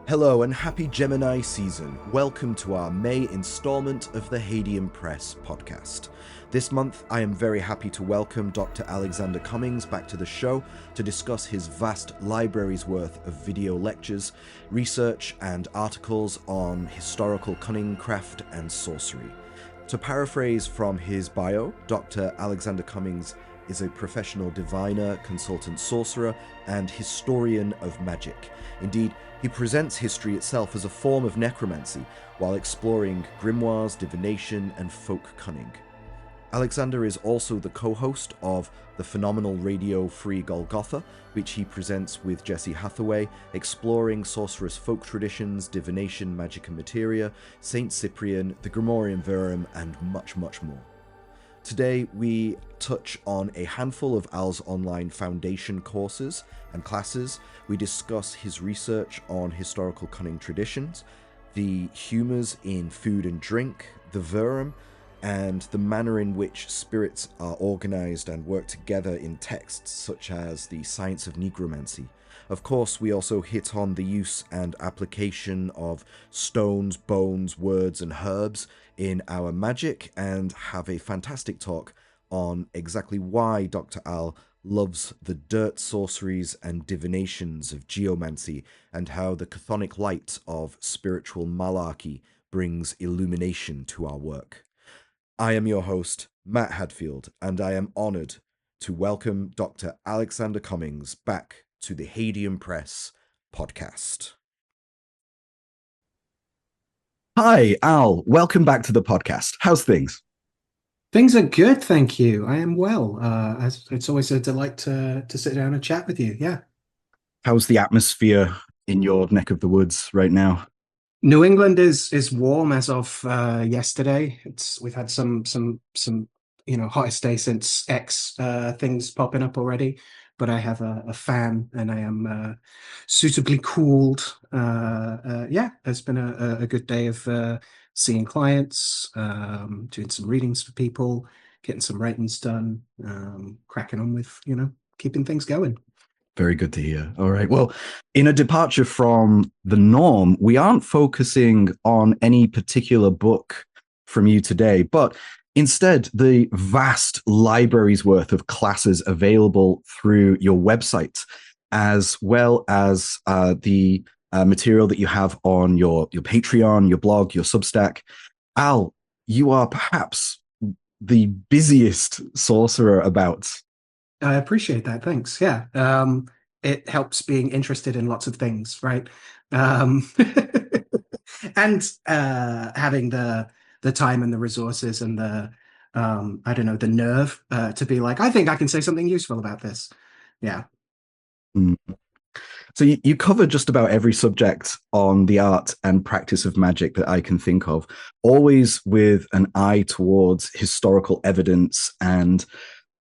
Hello and happy Gemini season. Welcome to our May installment of the Hadium Press podcast. This month, I am very happy to welcome Dr. Alexander Cummins back to the show to discuss his vast library's worth of video lectures, research, and articles on historical cunning craft and sorcery. To paraphrase from his bio, Dr. Alexander Cummins is a professional diviner, consultant sorcerer, and historian of magic. Indeed, he presents history itself as a form of necromancy while exploring grimoires, divination, and folk cunning. Alexander is also the co-host of the phenomenal radio Free Golgotha, which he presents with Jesse Hathaway, exploring sorcerer's folk traditions, divination, magic and materia, Saint Cyprian, the Grimorian Verum, and much, much more. Today, we touch on a handful of Al's online foundation courses and classes. We discuss his research on historical cunning traditions, the humours in food and drink, the Verum, and the manner in which spirits are organised and work together in texts such as the Science of Nigromancy. Of course, we also hit on the use and application of stones, bones, words, and herbs in our magic, and have a fantastic talk on exactly why Dr. Al loves the dirt-sorceries and divinations of geomancy, and how the chthonic light of spiritual malarchy brings illumination to our work. I am your host, Matt Hadfield, and I am honoured to welcome Dr. Alexander Cummins back to the Hadium Press podcast. Hi, Al. Welcome back to the podcast. How's things? Things are good, thank you. I am well. It's always a delight to sit down and chat with you. Yeah. How's the atmosphere in your neck of the woods right now? New England is warm as of yesterday. We've had some hottest day since X things popping up already. But I have a fan and I am suitably cooled. Yeah, it's been a good day of seeing clients, doing some readings for people, getting some writings done, cracking on with, keeping things going. Very good to hear. All right. Well, in a departure from the norm, we aren't focusing on any particular book from you today, but instead the vast library's worth of classes available through your website, as well as the material that you have on your Patreon, your blog, your Substack. Al, you are perhaps the busiest sorcerer about. I appreciate that. Thanks. Yeah. It helps being interested in lots of things, right? Um, and having the time and the resources and the I don't know, the nerve to be like, I think I can say something useful about this. Yeah. Mm. So you cover just about every subject on the art and practice of magic that I can think of, always with an eye towards historical evidence and,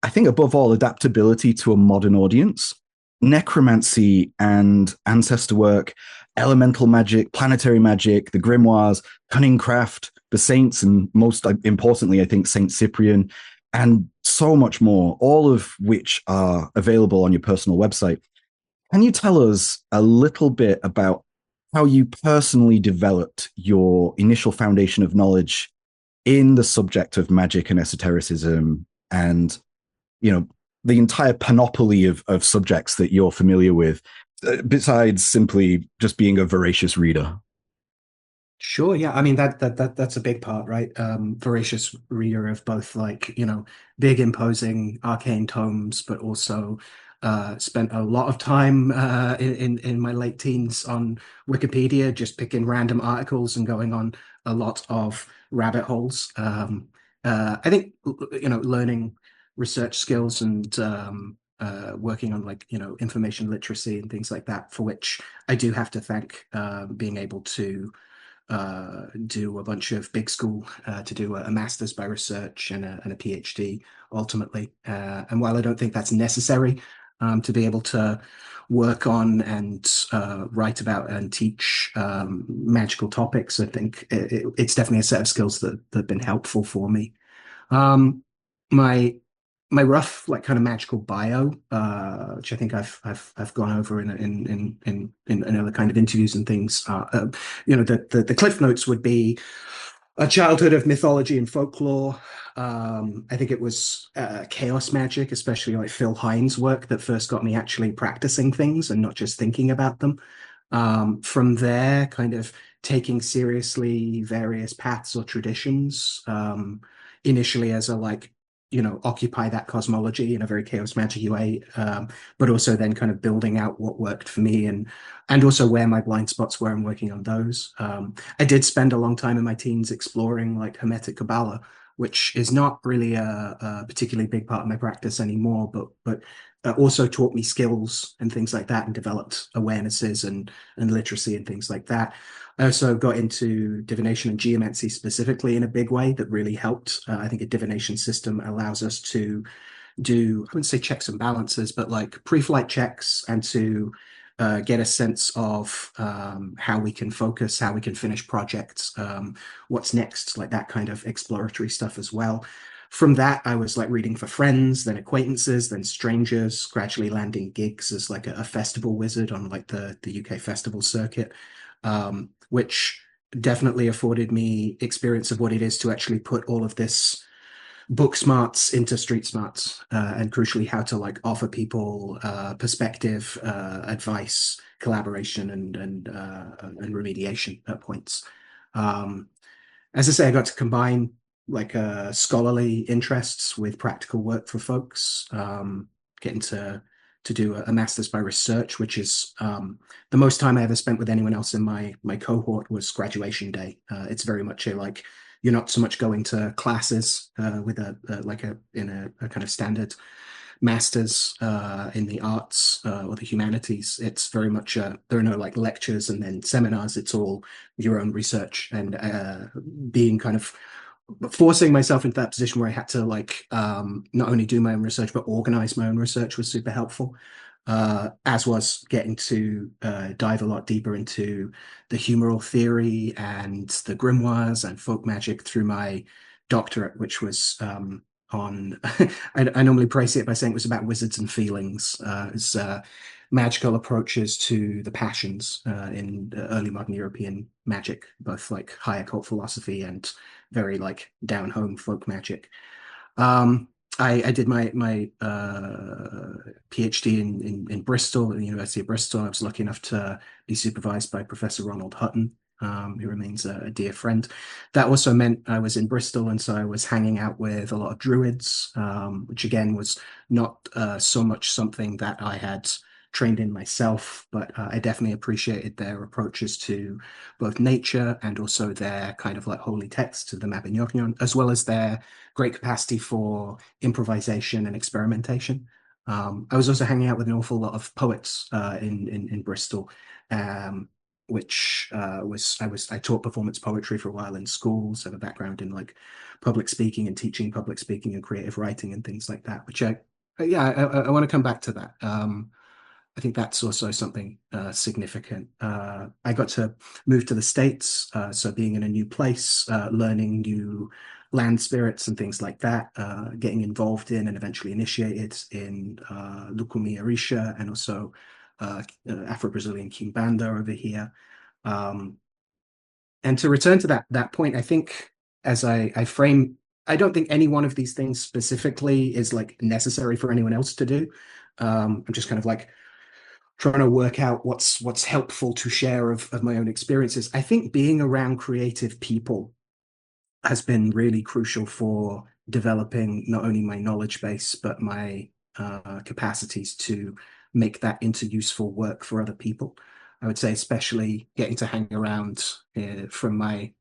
I think above all, adaptability to a modern audience. Necromancy and ancestor work, elemental magic, planetary magic, the grimoires, cunning craft, the saints, and most importantly, I think Saint Cyprian, and so much more, all of which are available on your personal website. Can you tell us a little bit about how you personally developed your initial foundation of knowledge in the subject of magic and esotericism, and the entire panoply of subjects that you're familiar with, besides simply just being a voracious reader? Sure, yeah. I mean that's a big part, right? Voracious reader of both, like, big imposing arcane tomes, but also spent a lot of time in my late teens on Wikipedia, just picking random articles and going on a lot of rabbit holes. I think learning research skills and working on, like, information literacy and things like that, for which I do have to thank being able to do a bunch of big school to do a master's by research and a PhD ultimately. And while I don't think that's necessary to be able to work on and write about and teach magical topics, I think it's definitely a set of skills that have been helpful for me. My my rough like kind of magical bio, which I think I've gone over in other kind of interviews and things. The cliff notes would be a childhood of mythology and folklore. I think it was chaos magic, especially like Phil Hines' work, that first got me actually practicing things and not just thinking about them. From there, kind of taking seriously various paths or traditions, initially as a like, occupy that cosmology in a very chaos magic way, but also then kind of building out what worked for me and also where my blind spots were and working on those. I did spend a long time in my teens exploring like Hermetic Kabbalah, which is not really a particularly big part of my practice anymore, but also taught me skills and things like that and developed awarenesses and literacy and things like that. I also got into divination and geomancy specifically in a big way that really helped. I think a divination system allows us to do, I wouldn't say checks and balances, but like pre-flight checks and to get a sense of how we can focus, how we can finish projects, what's next, like that kind of exploratory stuff as well. From that, I was like reading for friends, then acquaintances, then strangers, gradually landing gigs as like a festival wizard on like the UK festival circuit, which definitely afforded me experience of what it is to actually put all of this book smarts into street smarts, and crucially how to like offer people perspective, advice, collaboration, and remediation at points. Um, as I say, I got to combine like scholarly interests with practical work for folks, getting to do a master's by research, which is the most time I ever spent with anyone else in my cohort was graduation day. It's very much a like you're not so much going to classes with a like a in a kind of standard masters in the arts or the humanities. It's very much there are no like lectures and then seminars. It's all your own research and being kind of forcing myself into that position where I had to like not only do my own research but organize my own research was super helpful. As was getting to dive a lot deeper into the humoral theory and the grimoires and folk magic through my doctorate, which was on. I normally praise it by saying it was about wizards and feelings. It's magical approaches to the passions in early modern European magic, both like high occult philosophy and very like down home folk magic. Um, I did my PhD in Bristol, at the University of Bristol. I was lucky enough to be supervised by Professor Ronald Hutton, who remains a dear friend. That also meant I was in Bristol, and so I was hanging out with a lot of druids, which again was not so much something that I had trained in myself, but I definitely appreciated their approaches to both nature and also their kind of like holy texts of the Mabinogion, as well as their great capacity for improvisation and experimentation. I was also hanging out with an awful lot of poets in Bristol, um, which I taught performance poetry for a while in schools. I have a background in like public speaking and teaching public speaking and creative writing and things like that. Which I want to come back to that. I think that's also something significant. I got to move to the States, so being in a new place, learning new land spirits and things like that, getting involved in and eventually initiated in Lukumi Orisha and also Afro-Brazilian Kimbanda over here. Um, and to return to that point, I think as I frame, I don't think any one of these things specifically is like necessary for anyone else to do. I'm just kind of like trying to work out what's helpful to share of my own experiences. I think being around creative people has been really crucial for developing not only my knowledge base but my capacities to make that into useful work for other people. I would say, especially getting to hang around from my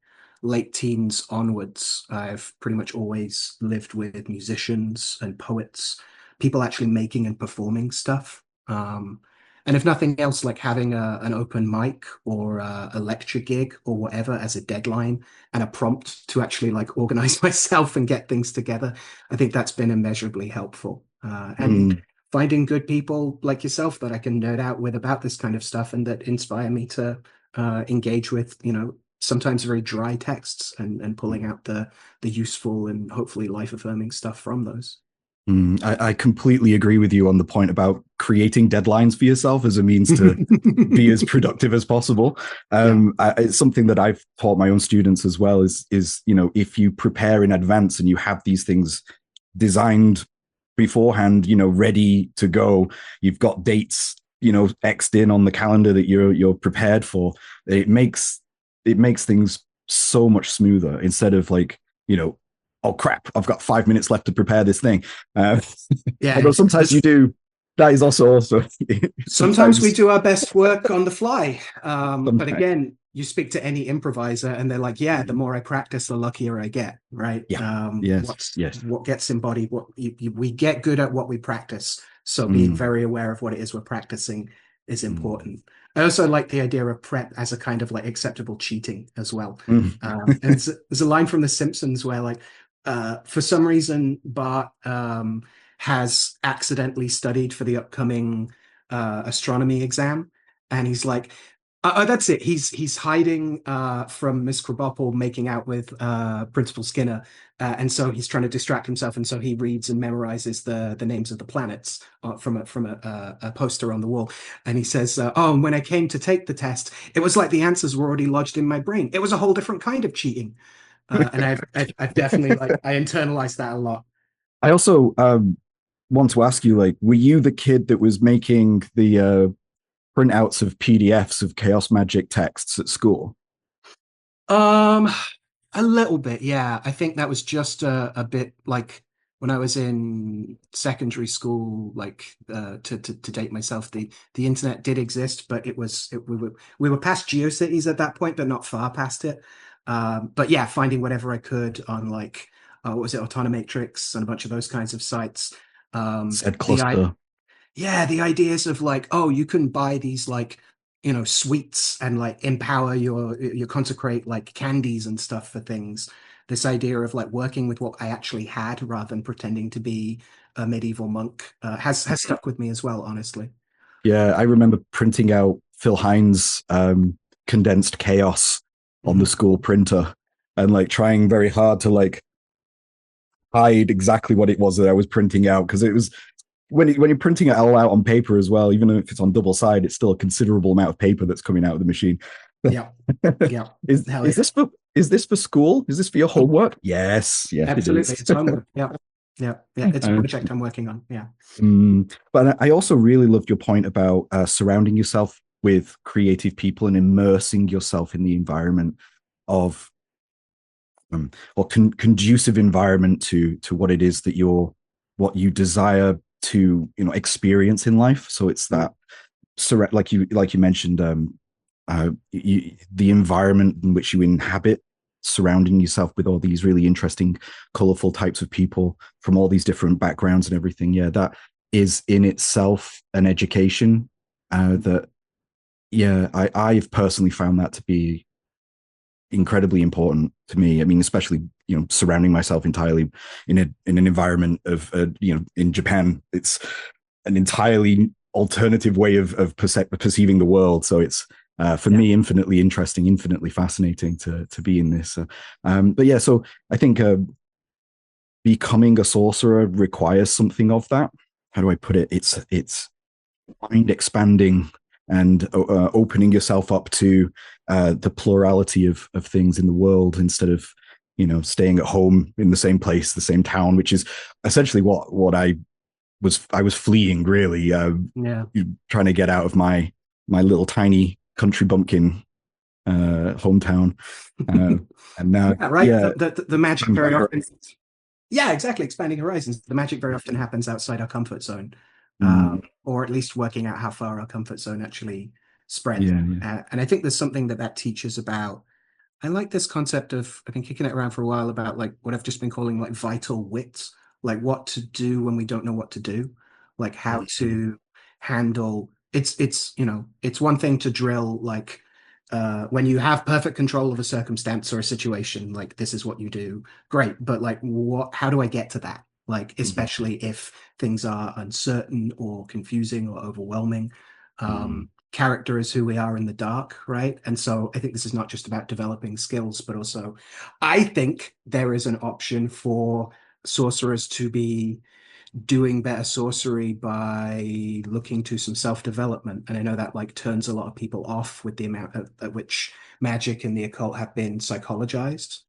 late teens onwards, I've pretty much always lived with musicians and poets, people actually making and performing stuff. And if nothing else, like having an open mic or a lecture gig or whatever as a deadline and a prompt to actually like organize myself and get things together. I think that's been immeasurably helpful. And Mm. finding good people like yourself that I can nerd out with about this kind of stuff and that inspire me to engage with, sometimes very dry texts and pulling out the useful and hopefully life affirming stuff from those. I completely agree with you on the point about creating deadlines for yourself as a means to be as productive as possible. Yeah, It's something that I've taught my own students as well. Is if you prepare in advance and you have these things designed beforehand, ready to go, you've got dates, xed in on the calendar that you're prepared for. It makes things so much smoother instead of like oh crap, I've got 5 minutes left to prepare this thing. Uh, yeah. although sometimes you There's do, that is also Sometimes we sometimes do our best work on the fly. But sometimes again, you speak to any improviser and they're like, yeah, the more I practice, the luckier I get, right? yeah, yes, yes. What gets embodied, we get good at what we practice. So being Mm, very aware of what it is we're practicing is mm, important. I also like the idea of prep as a kind of like acceptable cheating as well. mm. And there's a line from The Simpsons where like, for some reason, Bart has accidentally studied for the upcoming astronomy exam, and he's like, that's it. He's hiding from Miss Krabappel making out with Principal Skinner, and so he's trying to distract himself, and so he reads and memorizes the names of the planets from a poster on the wall, and he says, "Oh, and when I came to take the test, it was like the answers were already lodged in my brain. It was a whole different kind of cheating." And I've definitely like I internalized that a lot. I also want to ask you, like, were you the kid that was making the printouts of PDFs of chaos magic texts at school? Um, a little bit, yeah. I think that was just a bit like when I was in secondary school, like to date myself, the internet did exist, but we were past GeoCities at that point, but not far past it. But yeah, finding whatever I could on like what was it, Autonomatrix and a bunch of those kinds of sites. Said The cluster. Yeah, the ideas of like, oh, you can buy these like, sweets and like empower your consecrate like candies and stuff for things. This idea of like working with what I actually had rather than pretending to be a medieval monk has stuck with me as well, honestly. Yeah, I remember printing out Phil Hines' condensed chaos on the Mhm. school printer and like trying very hard to like hide exactly what it was that I was printing out because it was when you're printing it all out on paper as well, even if it's on double side, it's still a considerable amount of paper that's coming out of the machine. Yeah, yeah, is hell is yeah, this for school? Is this for your homework? Yes, yes, it absolutely. is. It's homework. Yeah, yeah, yeah. It's a Uh, project I'm working on. Yeah. but I also really loved your point about surrounding yourself with creative people and immersing yourself in the environment of or conducive environment to what it is that what you desire to experience in life. So it's that like you mentioned, the environment in which you inhabit, surrounding yourself with all these really interesting, colorful types of people from all these different backgrounds and everything. Yeah, that is in itself an education that yeah, I've personally found that to be incredibly important to me. I mean, especially surrounding myself entirely in an environment of in Japan, it's an entirely alternative way of perceiving the world. So it's for Yeah. me infinitely interesting, infinitely fascinating to be in this. But yeah, so I think becoming a sorcerer requires something of that. How do I put it? It's mind expanding and opening yourself up to the plurality of things in the world instead of staying at home in the same place, the same town, which is essentially what I was fleeing really, Yeah. trying to get out of my little tiny country bumpkin hometown, uh, and now Yeah, right. yeah, The magic expanding my very often. horizons. Yeah, exactly. Expanding horizons. The magic very often happens outside our comfort zone, Mm, or at least working out how far our comfort zone actually spread. yeah, yeah. And I think there's something that teaches about. I like this concept of, I've been kicking it around for a while about like what I've just been calling like vital wits, like what to do when we don't know what to do, like how Mm, to handle it's one thing to drill like when you have perfect control of a circumstance or a situation, like this is what you do, great. But like how do I get to that? Like, mm, especially if things are uncertain or confusing or overwhelming. mm, Character is who we are in the dark, right? And so I think this is not just about developing skills, but also I think there is an option for sorcerers to be doing better sorcery by looking to some self-development. And I know that like turns a lot of people off with the amount at which magic and the occult have been psychologized.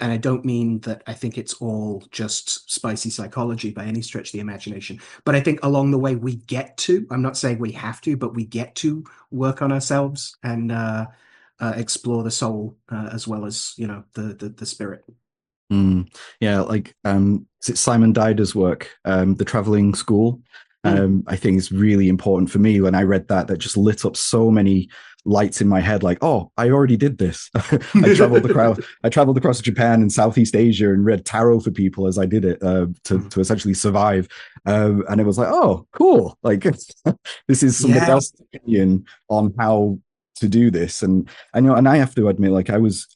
And I don't mean that I think it's all just spicy psychology by any stretch of the imagination. But I think along the way we get to, I'm not saying we have to, but we get to work on ourselves and explore the soul as well as, the spirit. Mm. Yeah, like is it Simon Dider's work, The Traveling School? Mm. I think it's really important for me when I read that, that just lit up so many lights in my head, like, oh, I already did this. I traveled across Japan and Southeast Asia and read tarot for people as I did it Mm. to essentially survive. And it was like, oh, cool. Like this is somebody Yeah. else's opinion on how to do this. And and I have to admit, like I was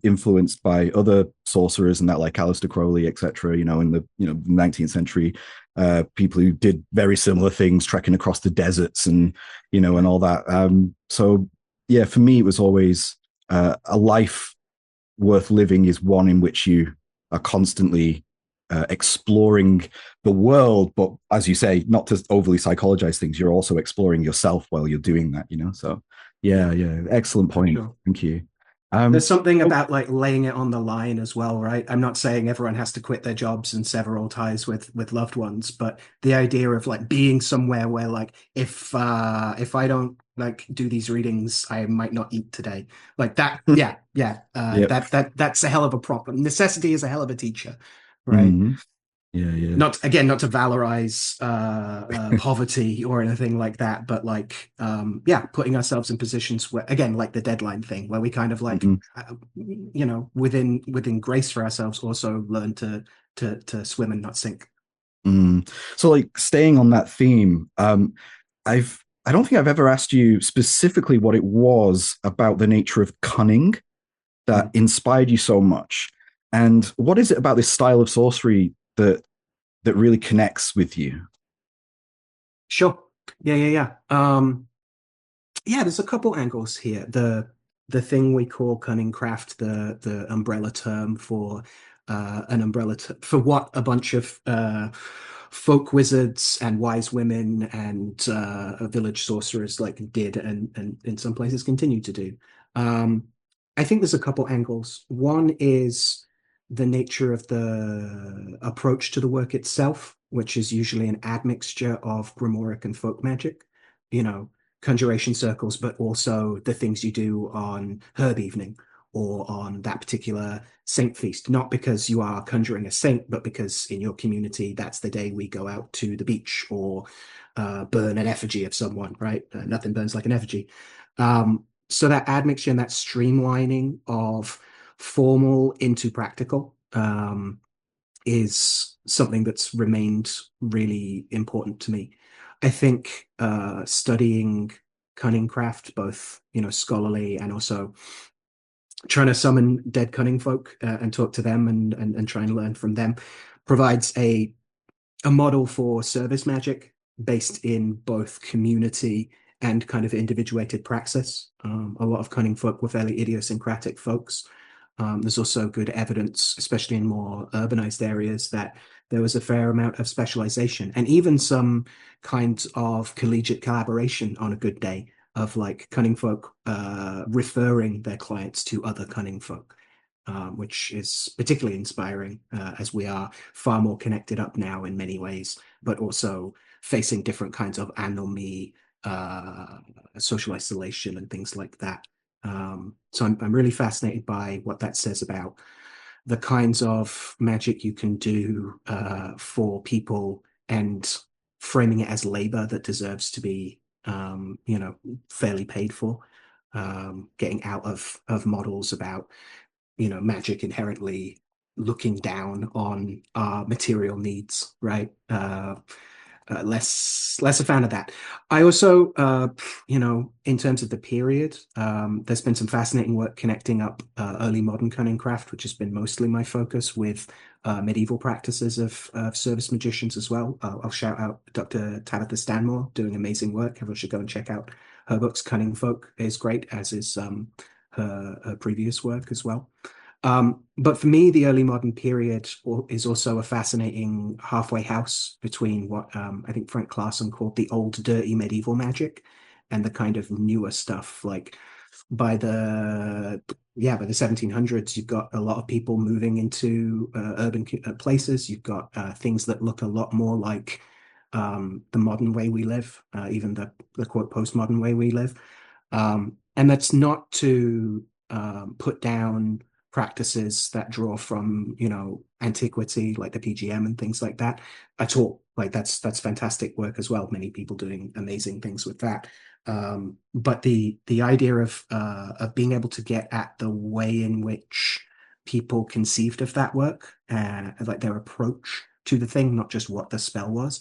influenced by other sorcerers and that, like Aleister Crowley, etc. In the 19th century, people who did very similar things, trekking across the deserts and and Right. all that. So yeah, for me, it was always a life worth living is one in which you are constantly exploring the world, but as you say, not to overly psychologize things, you're also exploring yourself while you're doing that. So Yeah, yeah, excellent for point. sure. Thank you. There's Um, something oh, about like laying it on the line as well, right? I'm not saying everyone has to quit their jobs and sever all ties with loved ones, but the idea of like being somewhere where like if I don't like do these readings, I might not eat today. Like that, yeah, yeah. yep. That's a hell of a problem. Necessity is a hell of a teacher, right? Mm-hmm. Yeah, yeah. Not again, not to valorize poverty or anything like that, but like yeah, putting ourselves in positions where again, like the deadline thing, where we kind of like Mm-hmm. within grace for ourselves, also learn to swim and not sink. Mm. So, like, staying on that theme, I don't think I've ever asked you specifically what it was about the nature of cunning that Mm. inspired you so much, and what is it about this style of sorcery that really connects with you? Sure. Yeah, yeah, yeah. Yeah, there's a couple angles here. The thing we call cunning craft, the umbrella term for an umbrella for what a bunch of folk wizards and wise women and village sorcerers like did and in some places continue to do. Um, I think there's a couple angles. One is the nature of the approach to the work itself, which is usually an admixture of grimoire and folk magic. You know, conjuration circles, but also the things you do on herb evening or on that particular saint feast. Not because you are conjuring a saint, but because in your community, that's the day we go out to the beach or burn an effigy of someone, right? Nothing burns like an effigy. So that admixture and that streamlining of formal into practical is something that's remained really important to me. I think studying cunning craft, both scholarly and also trying to summon dead cunning folk and talk to them and try and learn from them, provides a model for service magic based in both community and kind of individuated praxis. A lot of cunning folk were fairly idiosyncratic folks. There's also good evidence, especially in more urbanized areas, that there was a fair amount of specialization and even some kinds of collegiate collaboration on a good day of like cunning folk referring their clients to other cunning folk. Which is particularly inspiring as we are far more connected up now in many ways, but also facing different kinds of anomie, uh, social isolation, and things like that. So I'm really fascinated by what that says about the kinds of magic you can do for people and framing it as labor that deserves to be, fairly paid for. Getting out of models about magic inherently looking down on our material needs, right? Less a fan of that. I also, in terms of the period, there's been some fascinating work connecting up early modern cunning craft, which has been mostly my focus with medieval practices of service magicians as well. I'll shout out Dr. Tabitha Stanmore doing amazing work. Everyone should go and check out her books. Cunning Folk is great, as is her previous work as well. But for me, the early modern period is also a fascinating halfway house between what I think Frank Clarson called the old dirty medieval magic and the kind of newer stuff. Like by the by the 1700s, you've got a lot of people moving into urban places. You've got things that look a lot more like the modern way we live, even the quote postmodern way we live. And that's not to put down practices that draw from, antiquity, like the PGM and things like that at all. Like that's fantastic work as well. Many people doing amazing things with that. But the idea of being able to get at the way in which people conceived of that work, like their approach to the thing, not just what the spell was,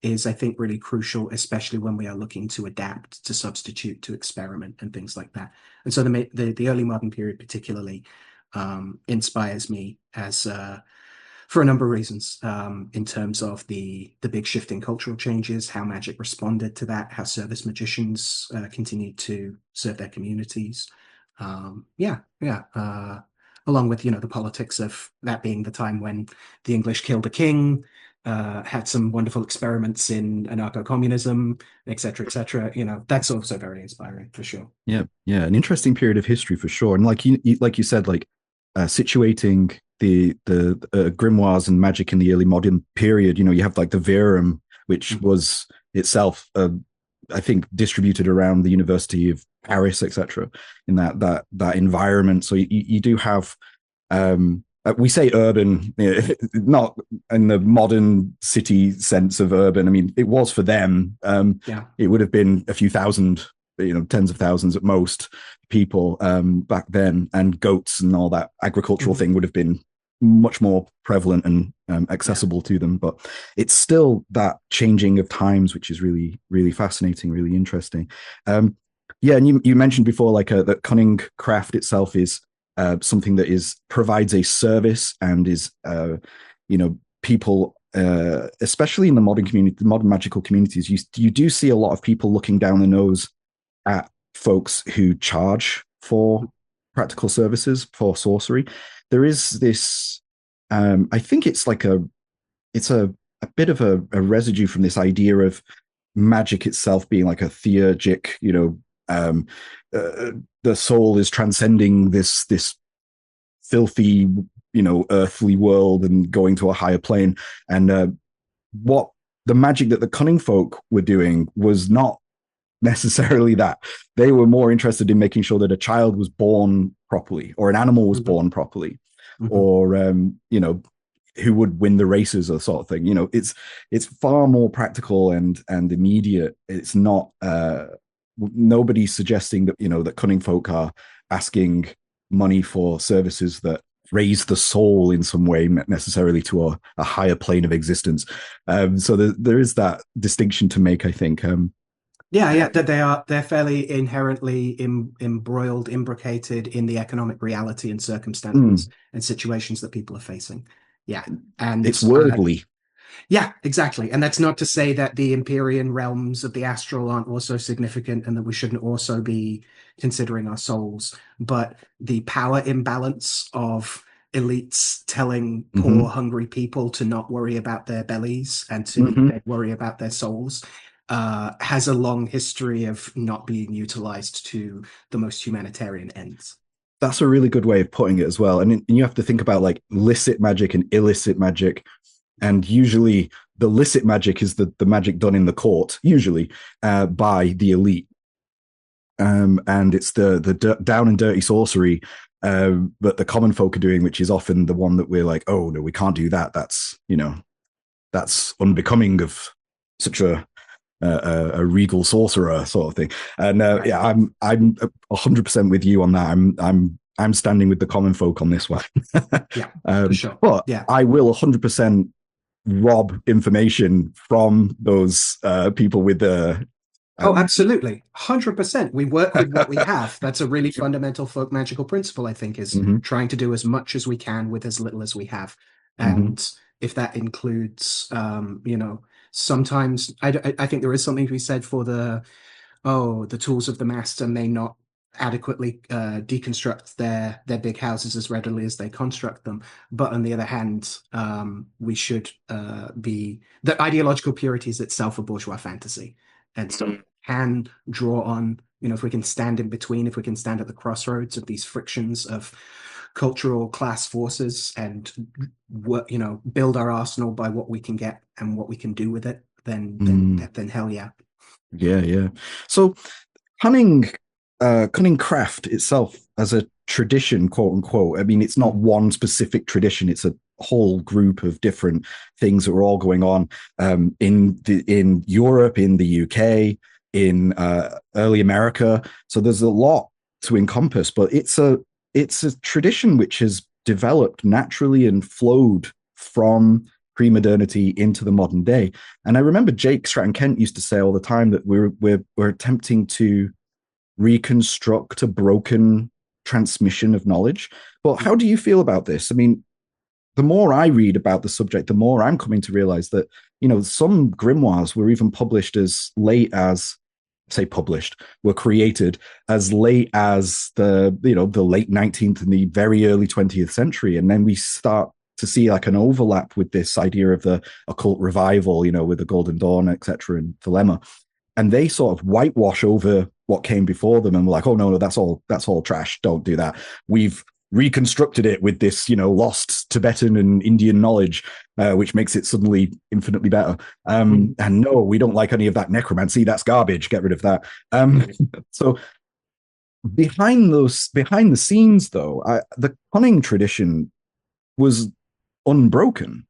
is I think really crucial, especially when we are looking to adapt, to substitute, to experiment, and things like that. And so the early modern period particularly inspires me as for a number of reasons, in terms of the big shifting cultural changes, how magic responded to that, how service magicians continued to serve their communities. Along with the politics of that being the time when the English killed a king, had some wonderful experiments in anarcho-communism, etc., etc. That's also very inspiring for sure. Yeah, yeah, an interesting period of history for sure. And like you said, like situating the grimoires and magic in the early modern period. You have like the Verum, which Mhm. was itself, I think, distributed around the University of Paris, etc. In that environment. So you do have we say urban, not in the modern city sense of urban. I mean, it was for them. Yeah. It would have been a few thousand, tens of thousands at most people back then, and goats and all that agricultural Mhm. thing would have been much more prevalent and Yeah. accessible to them. But it's still that changing of times, which is really, really fascinating, really interesting. Yeah, and you mentioned before, like that Cunning Craft itself is something that provides a service and is people especially in the modern community, the modern magical communities, you do see a lot of people looking down the nose at folks who charge for practical services for sorcery. There is this I think it's a bit of a residue from this idea of magic itself being like a theurgic, the soul is transcending this filthy, earthly world and going to a higher plane. And what the magic that the cunning folk were doing was not necessarily that. They were more interested in making sure that a child was born properly, or an animal was Mhm. born properly, Mhm. or who would win the races or sort of thing. It's far more practical and immediate. It's not nobody's suggesting that that cunning folk are asking money for services that raise the soul in some way necessarily to a higher plane of existence. So there is that distinction to make, I think. Yeah, yeah, that they're fairly inherently embroiled, imbricated in the economic reality and circumstances Mm, and situations that people are facing. Yeah. And it's worldly. yeah, exactly. And that's not to say that the Empyrean realms of the astral aren't also significant and that we shouldn't also be considering our souls. But the power imbalance of elites telling poor, Mm-hmm. hungry people to not worry about their bellies and to Mm-hmm. instead worry about their souls has a long history of not being utilized to the most humanitarian ends. That's a really good way of putting it as well. And you have to think about like licit magic and illicit magic. And usually the licit magic is the magic done in the court, usually by the elite. And it's the down and dirty sorcery that the common folk are doing, which is often the one that we're like, oh no, we can't do that. That's unbecoming of such a regal sorcerer sort of thing. And Right. yeah, I'm 100% with you on that. I'm standing with the common folk on this one. Yeah, for sure. But Yeah. I will 100% rob information from those people with the Oh, um, absolutely. 100%. We work with what we have. That's a really fundamental folk magical principle, I think, is mm-hmm, trying to do as much as we can with as little as we have. mm-hmm, And if that includes, sometimes I think there is something to be said for the tools of the master may not adequately deconstruct their big houses as readily as they construct them. But on the other hand, we should be the ideological purity is itself a bourgeois fantasy, and so can draw on, if we can stand in between, if we can stand at the crossroads of these frictions of cultural class forces and work, build our arsenal by what we can get and what we can do with it, then Mm, hell yeah. yeah, yeah. So cunning cunning craft itself as a tradition, quote unquote. I mean, it's not Mm. one specific tradition, it's a whole group of different things that are all going on in Europe, in the UK, in early America. So there's a lot to encompass, but it's a tradition which has developed naturally and flowed from pre-modernity into the modern day. And I remember Jake Stratton Kent used to say all the time that we're attempting to reconstruct a broken transmission of knowledge. But how do you feel about this? I mean, the more I read about the subject, the more I'm coming to realize that, some grimoires were even published as late as, say, published, were created as late as the late 19th and the very early 20th century. And then we start to see like an overlap with this idea of the occult revival, with the Golden Dawn, etc., and Thelema, and they sort of whitewash over what came before them and were like, oh no, that's all trash. Don't do that. We've reconstructed it with this, lost Tibetan and Indian knowledge, which makes it suddenly infinitely better. Mm. And no, we don't like any of that necromancy. That's garbage. Get rid of that. So behind the scenes, though, the cunning tradition was unbroken.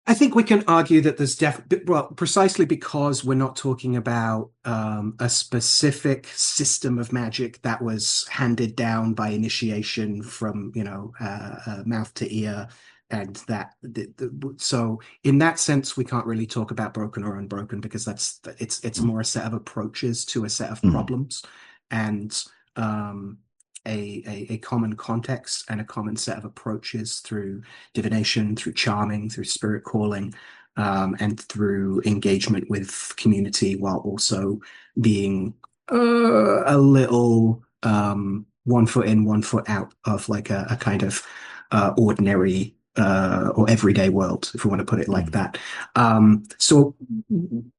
I think we can argue that there's well, precisely because we're not talking about a specific system of magic that was handed down by initiation from, mouth to ear, and so in that sense, we can't really talk about broken or unbroken because it's more a set of approaches to a set of Mm, problems, and um, a common context and a common set of approaches through divination, through charming, through spirit calling, and through engagement with community, while also being a little one foot in, one foot out of like a kind of ordinary or everyday world, if we want to put it like mm, that. So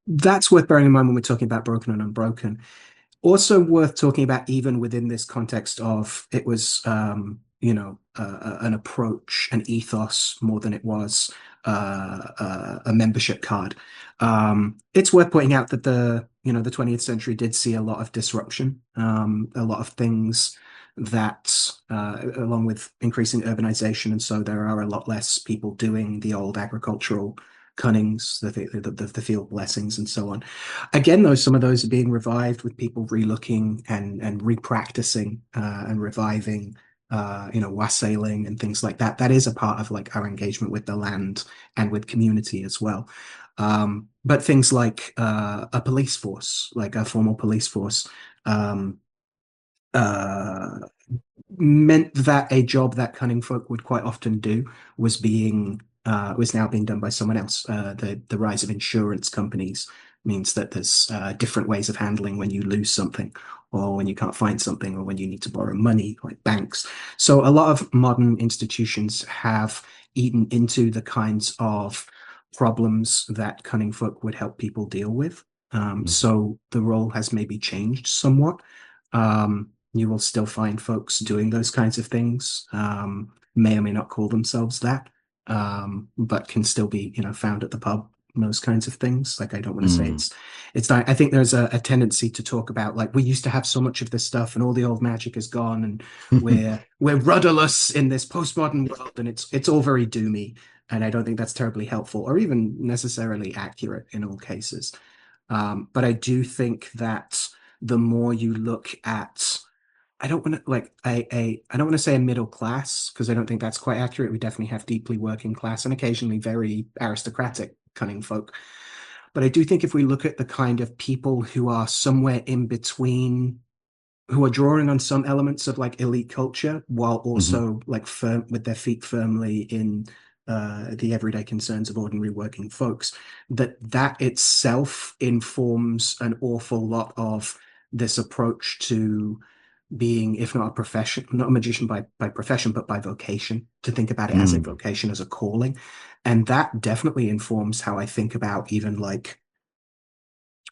that's worth bearing in mind when we're talking about broken and unbroken. Also worth talking about, even within this context of it was, an approach, an ethos more than it was a membership card. It's worth pointing out that the 20th century did see a lot of disruption, a lot of things that, along with increasing urbanization, and so there are a lot less people doing the old agricultural cunnings, the field blessings, and so on. Again, though, some of those are being revived with people relooking and repracticing and reviving, wassailing and things like that. That is a part of like our engagement with the land and with community as well. But things like a police force, like a formal police force, um, uh, meant that a job that cunning folk would quite often do was now being done by someone else. The rise of insurance companies means that there's different ways of handling when you lose something, or when you can't find something, or when you need to borrow money, like banks. So a lot of modern institutions have eaten into the kinds of problems that cunning folk would help people deal with. mm, So the role has maybe changed somewhat. You will still find folks doing those kinds of things, may or may not call themselves that, but can still be, found at the pub, those kinds of things. Like, I don't want to say mm. it's not, I think there's a tendency to talk about like, we used to have so much of this stuff and all the old magic is gone, and we're rudderless in this postmodern world, and it's all very doomy. And I don't think that's terribly helpful or even necessarily accurate in all cases. But I do think that the more you look at, I don't want to like I don't want to say a middle class, because I don't think that's quite accurate. We definitely have deeply working class and occasionally very aristocratic cunning folk. But I do think if we look at the kind of people who are somewhere in between, who are drawing on some elements of like elite culture while Mhm. also like firm with their feet firmly in the everyday concerns of ordinary working folks, that itself informs an awful lot of this approach to being, if not a profession, not a magician by profession, but by vocation, to think about it as a Mm, vocation, as a calling. And that definitely informs how I think about even like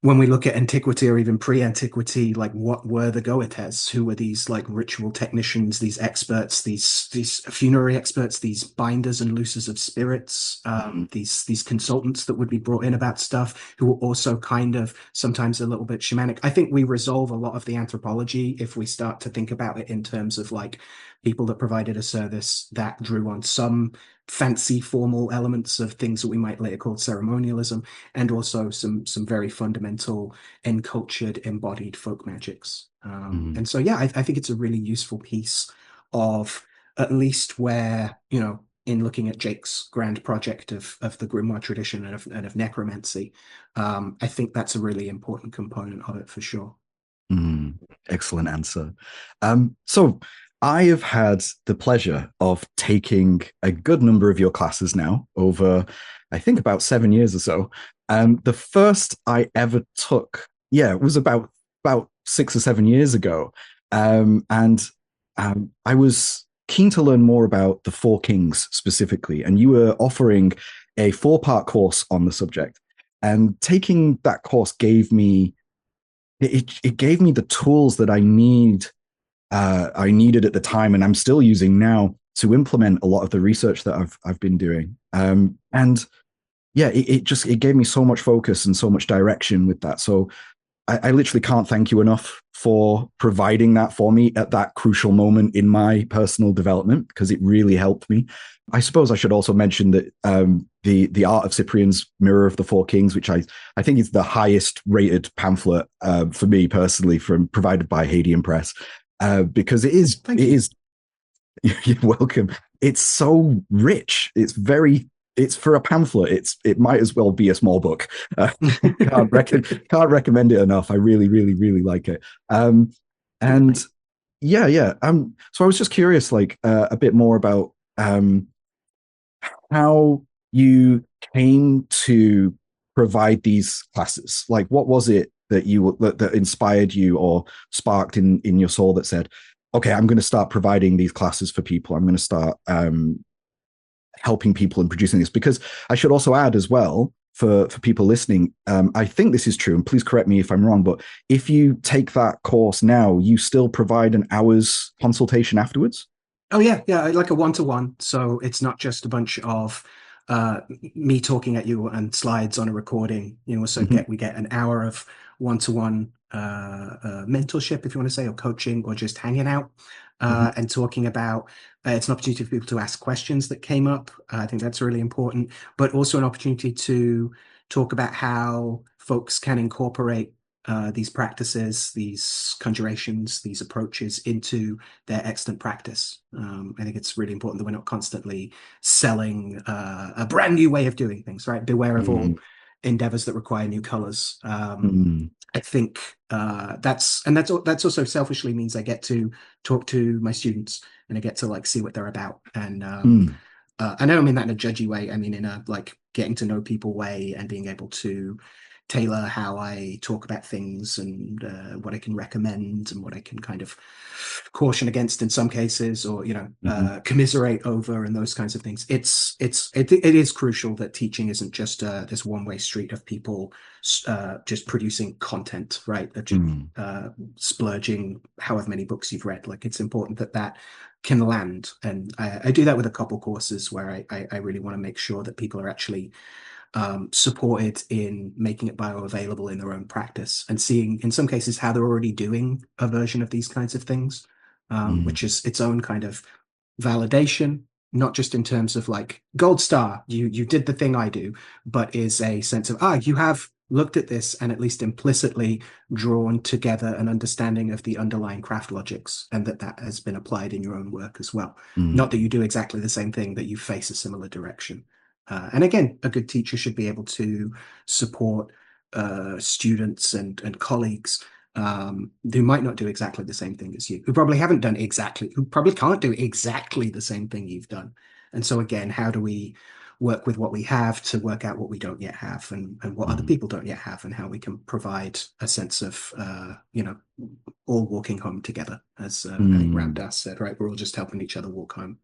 when we look at antiquity or even pre-antiquity, like what were the Goetes? Who were these like ritual technicians, these experts, these funerary experts, these binders and loosers of spirits, mm, these consultants that would be brought in about stuff, who were also kind of sometimes a little bit shamanic. I think we resolve a lot of the anthropology if we start to think about it in terms of like people that provided a service that drew on some fancy formal elements of things that we might later call ceremonialism, and also some very fundamental encultured embodied folk magics. mm, And so yeah, I think it's a really useful piece of at least where, you know, in looking at Jake's grand project of the grimoire tradition and of necromancy, I think that's a really important component of it for sure. mm. Excellent answer. So I have had the pleasure of taking a good number of your classes now over, I think, about 7 years or so. The first I ever took, yeah, it was about 6 or 7 years ago, and I was keen to learn more about the Four Kings specifically, and you were offering a four-part course on the subject. And taking that course gave me it gave me the tools that I needed at the time, and I'm still using now to implement a lot of the research that I've been doing. And yeah, it gave me so much focus and so much direction with that. So I literally can't thank you enough for providing that for me at that crucial moment in my personal development, because it really helped me. I suppose I should also mention that the Art of Cyprian's Mirror of the Four Kings, which I think is the highest rated pamphlet for me personally, from provided by Hadean Press, because Thank it you. is you're welcome. It's so rich. It's for a pamphlet. It might as well be a small book. Uh, can't recommend it enough. I really, really, really like it. Good, And mate. yeah, yeah. So I was just curious, like a bit more about how you came to provide these classes. Like, what was it that inspired you or sparked in your soul that said, okay, I'm going to start providing these classes for people. I'm going to start helping people and producing this. Because I should also add as well, for people listening, I think this is true, and please correct me if I'm wrong, but if you take that course now, you still provide an hour's consultation afterwards. Oh yeah, yeah, like a one-to-one. So it's not just a bunch of uh me talking at you and slides on a recording. You know, so Mm-hmm, we get an hour of one-to-one mentorship, if you want to say, or coaching, or just hanging out mm-hmm, and talking about. It's an opportunity for people to ask questions that came up. I think that's really important, but also an opportunity to talk about how folks can incorporate these practices, these conjurations, these approaches into their extant practice. I think it's really important that we're not constantly selling a brand new way of doing things, right? Beware of mm-hmm, all endeavors that require new colors. mm-hmm, I think that's also selfishly means I get to talk to my students and I get to like see what they're about. And I don't mean that in a judgy way. I mean in a like getting to know people way and being able to tailor how I talk about things and what I can recommend and what I can kind of caution against in some cases, or you know, mm-hmm, commiserate over and those kinds of things. It is crucial that teaching isn't just this one-way street of people just producing content, right? Of just mm-hmm, splurging however many books you've read. Like it's important that that can land, and I do that with a couple courses where I really want to make sure that people are actually supported in making it bioavailable in their own practice and seeing, in some cases, how they're already doing a version of these kinds of things, which is its own kind of validation, not just in terms of like gold star, you did the thing I do, but is a sense of you have looked at this and at least implicitly drawn together an understanding of the underlying craft logics, and that that has been applied in your own work as well. Not that mm-hmm, you do exactly the same thing, that you face a similar direction. And again, a good teacher should be able to support students and colleagues who might not do exactly the same thing as you, who probably can't do exactly the same thing you've done. And so again, how do we work with what we have to work out what we don't yet have, and what other Mm. people don't yet have, and how we can provide a sense of, all walking home together, as I think Ram Mm. Dass said, right? We're all just helping each other walk home.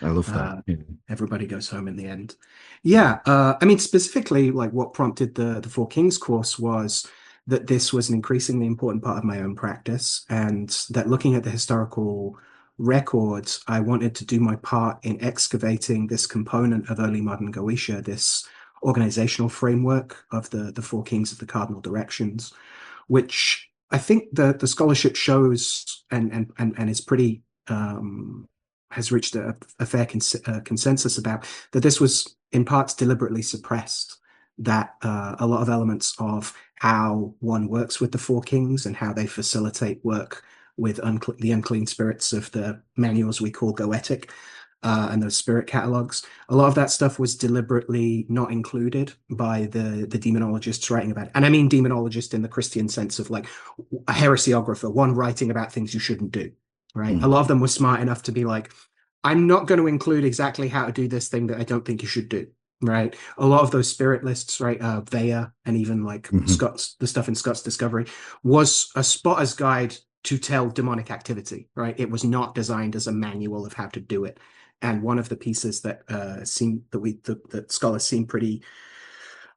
I love that. Uh, Yeah. Everybody goes home in the end. Yeah, I mean, specifically, like what prompted the Four Kings course was that this was an increasingly important part of my own practice, and that looking at the historical records, I wanted to do my part in excavating this component of early modern Goetia, this organizational framework of the Four Kings of the Cardinal Directions, which I think the scholarship shows and is pretty has reached a fair consensus about, that this was in parts deliberately suppressed, that a lot of elements of how one works with the Four Kings and how they facilitate work with the unclean spirits of the manuals we call Goetic, and those spirit catalogs. A lot of that stuff was deliberately not included by the demonologists writing about it. And I mean demonologist in the Christian sense of like a heresiographer, one writing about things you shouldn't do, right? A Mm. lot of them were smart enough to be like, I'm not going to include exactly how to do this thing that I don't think you should do. Right. A lot of those spirit lists, right? Vaya, and even like Mhm. the stuff in Scott's Discovery, was a spotter's guide to tell demonic activity, right? It was not designed as a manual of how to do it. And one of the pieces that that scholars seem pretty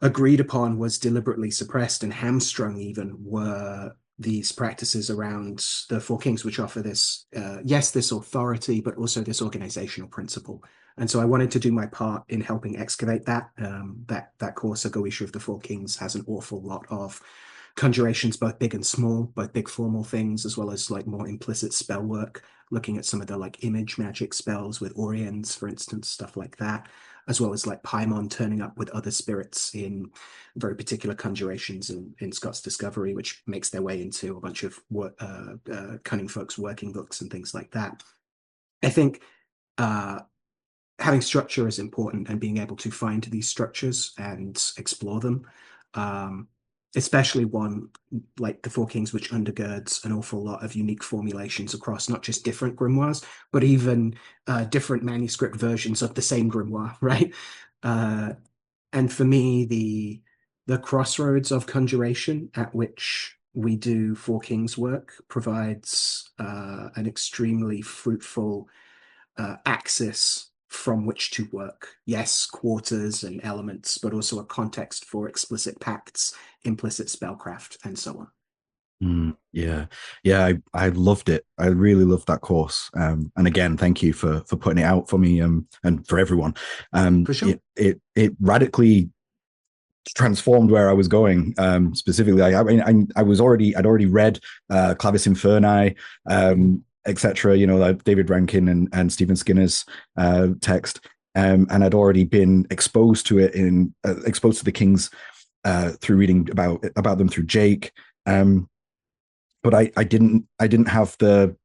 agreed upon was deliberately suppressed and hamstrung even, were these practices around the Four Kings, which offer this, yes, this authority, but also this organizational principle. And so I wanted to do my part in helping excavate that. That course, A Goetia of the Four Kings, has an awful lot of conjurations, both big and small, both big formal things, as well as like more implicit spell work, looking at some of the like image magic spells with Oriens, for instance, stuff like that, as well as like Paimon turning up with other spirits in very particular conjurations in Scott's Discovery, which makes their way into a bunch of cunning folks' working books and things like that. I think uh, having structure is important, and being able to find these structures and explore them. Um, Especially one like the Four Kings, which undergirds an awful lot of unique formulations across not just different grimoires, but even different manuscript versions of the same grimoire, right? Uh, and for me, the crossroads of conjuration at which we do Four Kings work provides an extremely fruitful axis from which to work. Yes, quarters and elements, but also a context for explicit pacts, implicit spellcraft, and so on. Mm. Yeah, yeah, I loved it. I really loved that course. And again, thank you for putting it out for me, and for everyone. For sure. It radically transformed where I was going. Specifically, I mean, I'd already read Clavis Inferni, Mhm. etc. You know, like David Rankin and Stephen Skinner's text, and I'd already been exposed to it exposed to the Kings through reading about them through Jake. But I didn't have the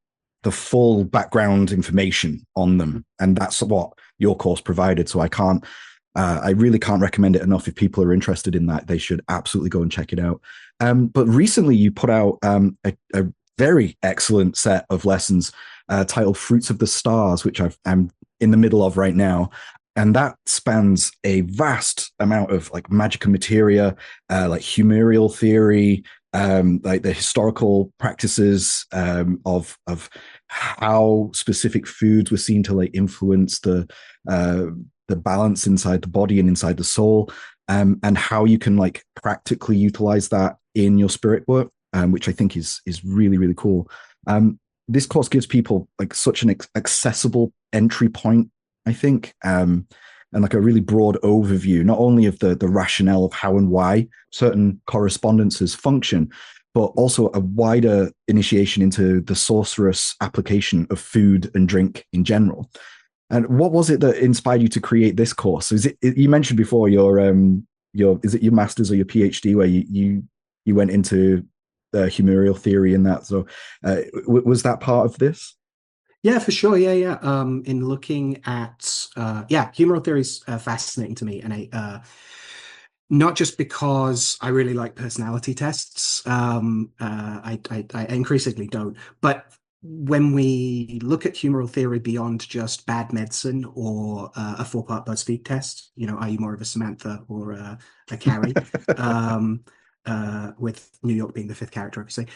full background information on them, and that's what your course provided. So I really can't recommend it enough. If people are interested in that, they should absolutely go and check it out. But recently, you put out a very excellent set of lessons titled "Fruits of the Stars," which I'm in the middle of right now. And that spans a vast amount of like magica materia, like humourial theory, like the historical practices of how specific foods were seen to like influence uh, the balance inside the body and inside the soul, and how you can like practically utilize that in your spirit work, which I think is really really cool. This course gives people like such an accessible entry point, I think, and like a really broad overview, not only of the rationale of how and why certain correspondences function, but also a wider initiation into the sorcerous application of food and drink in general. And what was it that inspired you to create this course? Is it you mentioned before your is it your master's or your PhD where you went into humourial theory and that? So was that part of this? Yeah, for sure. Yeah, yeah. In looking at yeah, humoral theory is fascinating to me, and not just because I really like personality tests. I increasingly don't, but when we look at humoral theory beyond just bad medicine or a four-part BuzzFeed test, are you more of a Samantha or a Carrie? Um, with New York being the fifth character, obviously.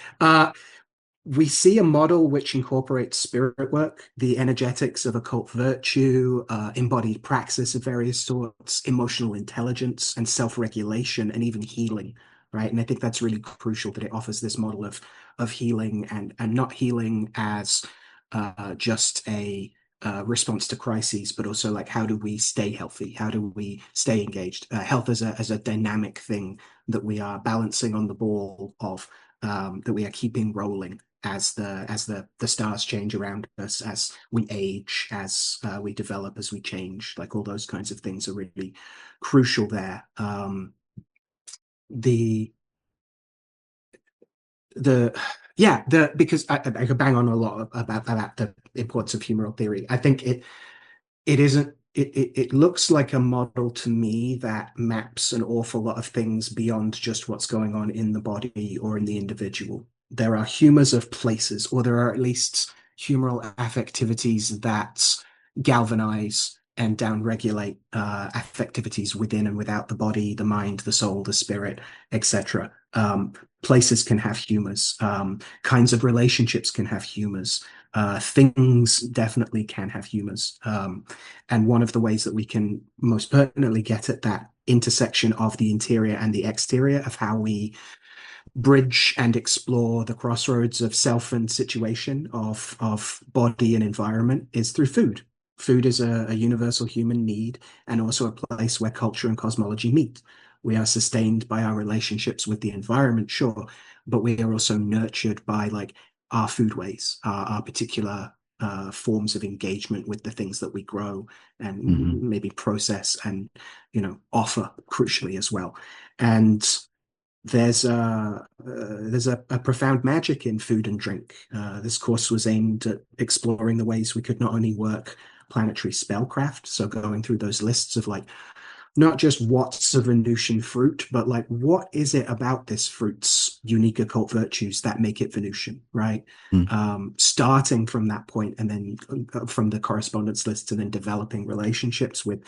We see a model which incorporates spirit work, the energetics of occult virtue, embodied praxis of various sorts, emotional intelligence, and self-regulation, and even healing, right? And I think that's really crucial that it offers this model of healing and not healing as just a response to crises, but also like how do we stay healthy? How do we stay engaged? Health as a dynamic thing that we are balancing on the ball of, that we are keeping rolling as the stars change around us, as we age, as we develop, as we change. Like all those kinds of things are really crucial there. The the yeah, the because I could bang on a lot about the importance of humoral theory. I think it isn't it looks like a model to me that maps an awful lot of things beyond just what's going on in the body or in the individual. There are humors of places, or there are at least humoral affectivities that galvanize and downregulate affectivities within and without the body, the mind, the soul, the spirit, etc. Places can have humors. Kinds of relationships can have humors. Things definitely can have humors. And one of the ways that we can most pertinently get at that intersection of the interior and the exterior of how we bridge and explore the crossroads of self and situation, of body and environment, is through food. Food is a universal human need and also a place where culture and cosmology meet. We are sustained by our relationships with the environment, sure, but we are also nurtured by like our foodways, our particular forms of engagement with the things that we grow and Hmm. maybe process and offer crucially as well. And there's a profound magic in food and drink. This course was aimed at exploring the ways we could not only work planetary spellcraft, so going through those lists of like not just what's a Venusian fruit, but like what is it about this fruit's unique occult virtues that make it Venusian, right? Starting from that point and then from the correspondence list and then developing relationships with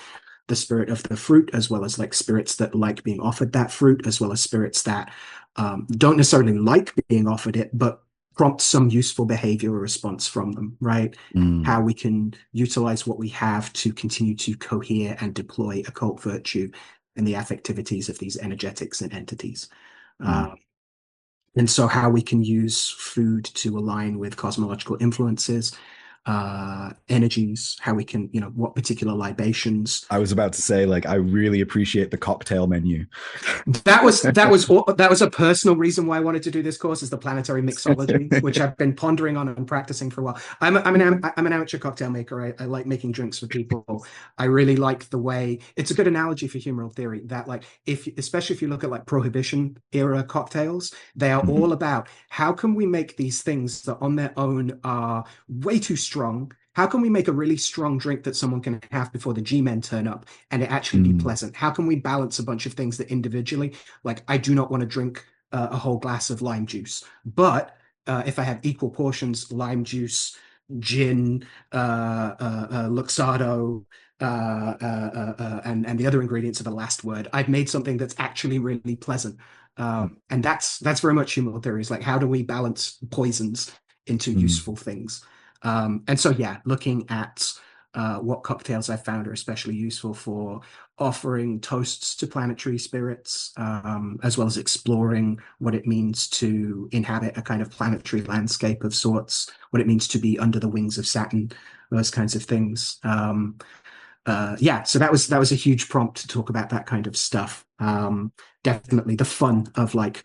the spirit of the fruit, as well as like spirits that like being offered that fruit, as well as spirits that don't necessarily like being offered it, but prompt some useful behavior or response from them, right? Mm, How we can utilize what we have to continue to cohere and deploy occult virtue and the affectivities of these energetics and entities. Uh, mm. and so, how we can use food to align with cosmological influences, energies, how we can, what particular libations. I was about to say, like, I really appreciate the cocktail menu. That was a personal reason why I wanted to do this course is the planetary mixology, which I've been pondering on and practicing for a while. I'm an amateur cocktail maker. I like making drinks for people. I really like the way it's a good analogy for humoral theory that like if especially if you look at like prohibition era cocktails, they are Mhm. all about how can we make these things that on their own are way too strong. How can we make a really strong drink that someone can have before the G-men turn up and it actually be Mm, pleasant? How can we balance a bunch of things that individually, like I do not want to drink a whole glass of lime juice, but if I have equal portions, lime juice, gin, Luxardo, and the other ingredients are the last word. I've made something that's actually really pleasant, and that's very much humoral theories. Like how do we balance poisons into mm. useful things? And so yeah, looking at what cocktails I found are especially useful for offering toasts to planetary spirits, as well as exploring what it means to inhabit a kind of planetary landscape of sorts, what it means to be under the wings of Saturn, those kinds of things. Yeah, so that was a huge prompt to talk about that kind of stuff. Definitely the fun of like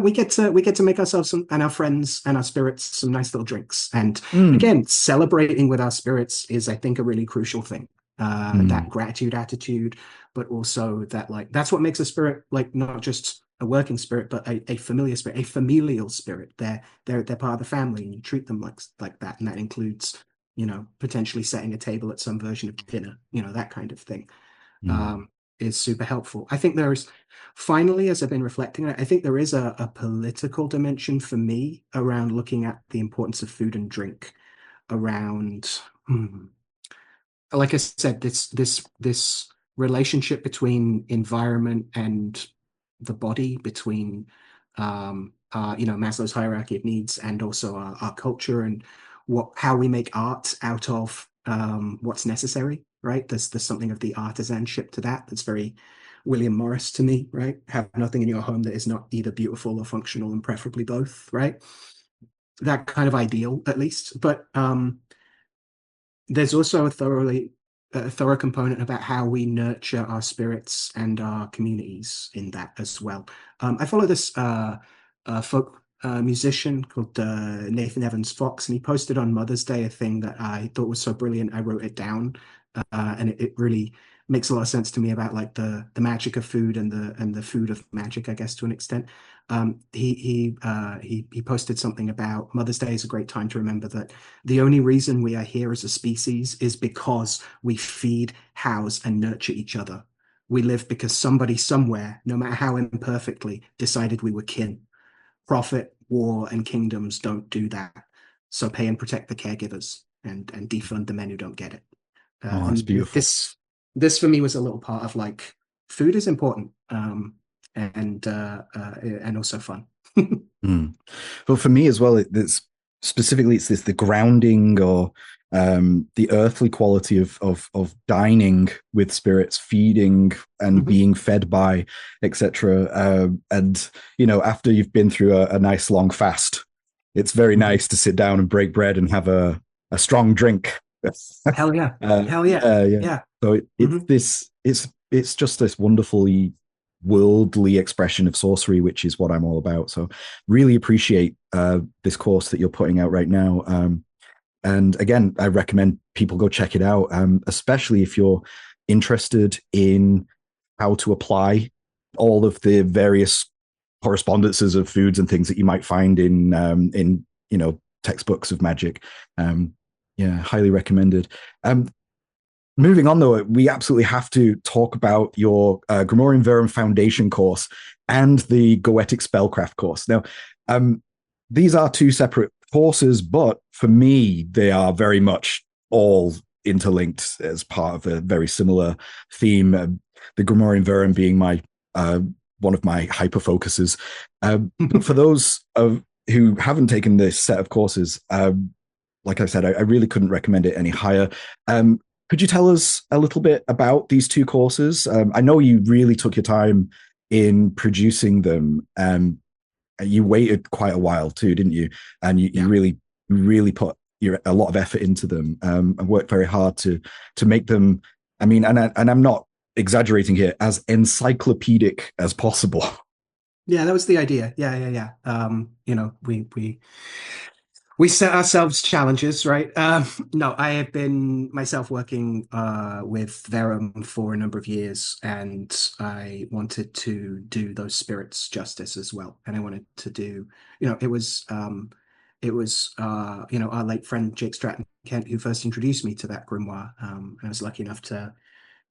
we get to make ourselves and our friends and our spirits some nice little drinks. And Mm, again, celebrating with our spirits is, I think, a really crucial thing. That mm, gratitude attitude, but also that like that's what makes a spirit like not just a working spirit, but a familiar spirit, a familial spirit. They're part of the family, and you treat them like that, and that includes potentially setting a table at some version of dinner, that kind of thing. mm. Um, is super helpful. I think there's finally, as I've been reflecting on it, I think there is a political dimension for me around looking at the importance of food and drink around like I said, this relationship between environment and the body, between Maslow's hierarchy of needs, and also our culture, and what how we make art out of what's necessary, right? There's something of the artisanship to that that's very William Morris to me, right? Have nothing in your home that is not either beautiful or functional, and preferably both, right? That kind of ideal, at least. But there's also a thorough component about how we nurture our spirits and our communities in that as well. I follow this folk musician called Nathan Evans Fox, and he posted on Mother's Day a thing that I thought was so brilliant. I wrote it down, and it really makes a lot of sense to me about like the magic of food and the food of magic, I guess, to an extent. He posted something about Mother's Day is a great time to remember that the only reason we are here as a species is because we feed, house, and nurture each other. We live because somebody somewhere, no matter how imperfectly, decided we were kin. Profit, war, and kingdoms don't do that. So pay and protect the caregivers and defund the men who don't get it. Oh, that's And beautiful. this for me was a little part of like food is important, and also fun. Mm. But for me as well, it's specifically it's this the grounding or the earthly quality of dining with spirits, feeding and Mhm. being fed by, etc. And after you've been through a nice long fast, it's very Mhm. nice to sit down and break bread and have a strong drink. Hell yeah. Hell yeah. Yeah, yeah. Yeah. So it's Hmm. this it's just this wonderfully worldly expression of sorcery, which is what I'm all about. So really appreciate this course that you're putting out right now. And again, I recommend people go check it out, especially if you're interested in how to apply all of the various correspondences of foods and things that you might find in textbooks of magic. Um, yeah, highly recommended. Moving on, though, we absolutely have to talk about your Grimoire Verum Foundation course and the Goetic Spellcraft course. Now, these are two separate courses, but for me, they are very much all interlinked as part of a very similar theme. The Grimoire Verum being my one of my hyper focuses. But for those who haven't taken this set of courses, like I said, I really couldn't recommend it any higher. Could you tell us a little bit about these two courses? I know you really took your time in producing them. You waited quite a while too, didn't you? And you Yeah. really put a lot of effort into them and worked very hard to make them. I mean, and I'm not exaggerating here, as encyclopedic as possible. Yeah, that was the idea. Yeah, yeah, yeah. We set ourselves challenges, right? No, I have been myself working with Verum for a number of years, and I wanted to do those spirits justice as well. And I wanted to do, our late friend Jake Stratton Kent who first introduced me to that grimoire. I was lucky enough to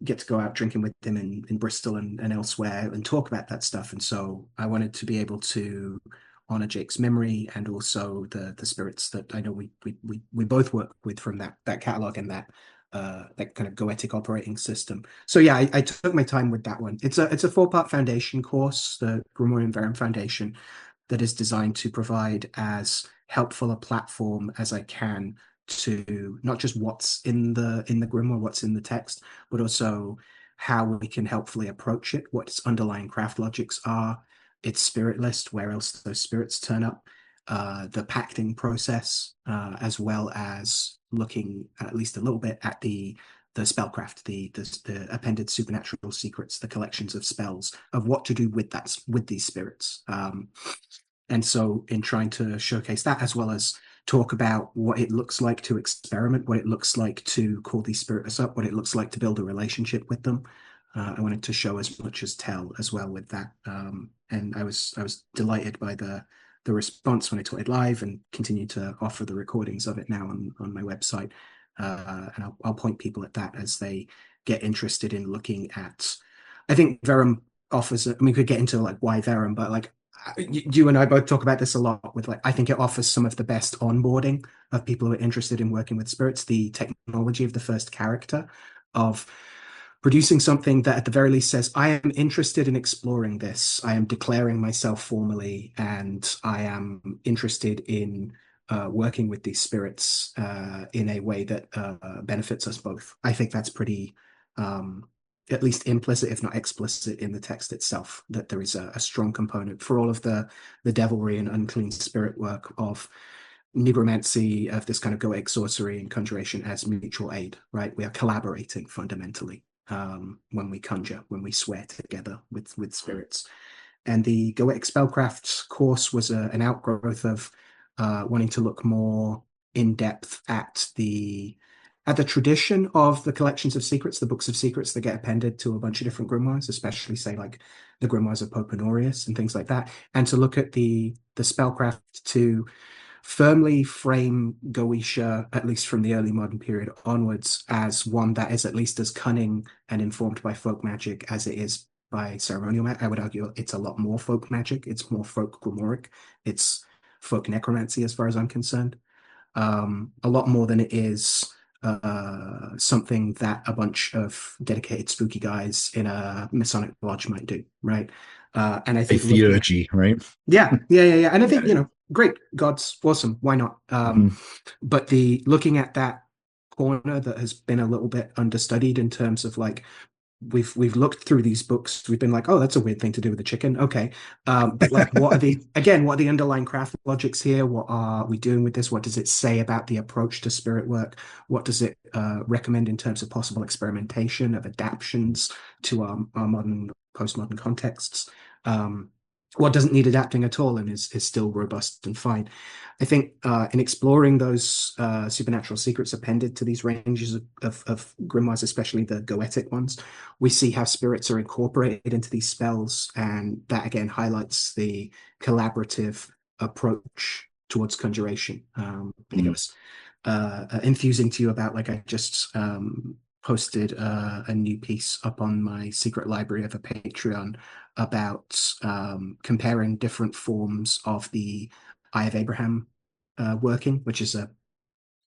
get to go out drinking with him in Bristol and elsewhere and talk about that stuff. And so I wanted to be able to honor Jake's memory and also the spirits that I know we both work with from that catalog and that kind of goetic operating system. So yeah, I took my time with that one. It's a 4-part foundation course, the Grimoire and Verum Foundation, that is designed to provide as helpful a platform as I can to not just what's in the grimoire, what's in the text, but also how we can helpfully approach it, what its underlying craft logics are, its spirit list, where else those spirits turn up, the pacting process, as well as looking at least a little bit at the spellcraft, the appended supernatural secrets, the collections of spells, of what to do with these spirits. And so, in trying to showcase that, as well as talk about what it looks like to experiment, what it looks like to call these spirits up, what it looks like to build a relationship with them. I wanted to show as much as tell as well with that, and I was delighted by the response when I taught it live, and continue to offer the recordings of it now on my website. And I'll point people at that as they get interested in looking at I think Verum offers, I mean, we could get into like why Verum, but like you and I both talk about this a lot with like, I think it offers some of the best onboarding of people who are interested in working with spirits, the technology of the first character of producing something that at the very least says, I am interested in exploring this. I am declaring myself formally, and I am interested in working with these spirits in a way that benefits us both. I think that's pretty, at least implicit, if not explicit, in the text itself, that there is a strong component for all of the devilry and unclean spirit work of Nigromancy, of this kind of Goetic sorcery and conjuration as mutual aid, right? We are collaborating fundamentally when we conjure, when we swear together with spirits. And the Goetic spellcraft course was an outgrowth of wanting to look more in depth at the tradition of the collections of secrets, the books of secrets that get appended to a bunch of different grimoires, especially say like the grimoires of Pope Honorius and things like that, and to look at the spellcraft to firmly frame Goetia, at least from the early modern period onwards, as one that is at least as cunning and informed by folk magic as it is by ceremonial magic. I would argue it's a lot more folk magic. It's more folk grimoire. It's folk necromancy, as far as I'm concerned. A lot more than it is something that a bunch of dedicated spooky guys in a Masonic lodge might do, right? And I A think looking at theurgy, right? yeah. And I think, great, God's awesome. Why not? Mhm. But the looking at that corner that has been a little bit understudied in terms of like we've looked through these books, we've been like, oh, that's a weird thing to do with the chicken. Okay. But like what are the underlying craft logics here? What are we doing with this? What does it say about the approach to spirit work? What does it recommend in terms of possible experimentation of adaptations to our modern postmodern contexts? What doesn't need adapting at all and is still robust and fine. I think in exploring those supernatural secrets appended to these ranges of grimoires, especially the Goetic ones, we see how spirits are incorporated into these spells, and that again highlights the collaborative approach towards conjuration. I think it was enthusing to you about like I just posted a new piece up on my secret library of a Patreon about comparing different forms of the Eye of Abraham working, which is a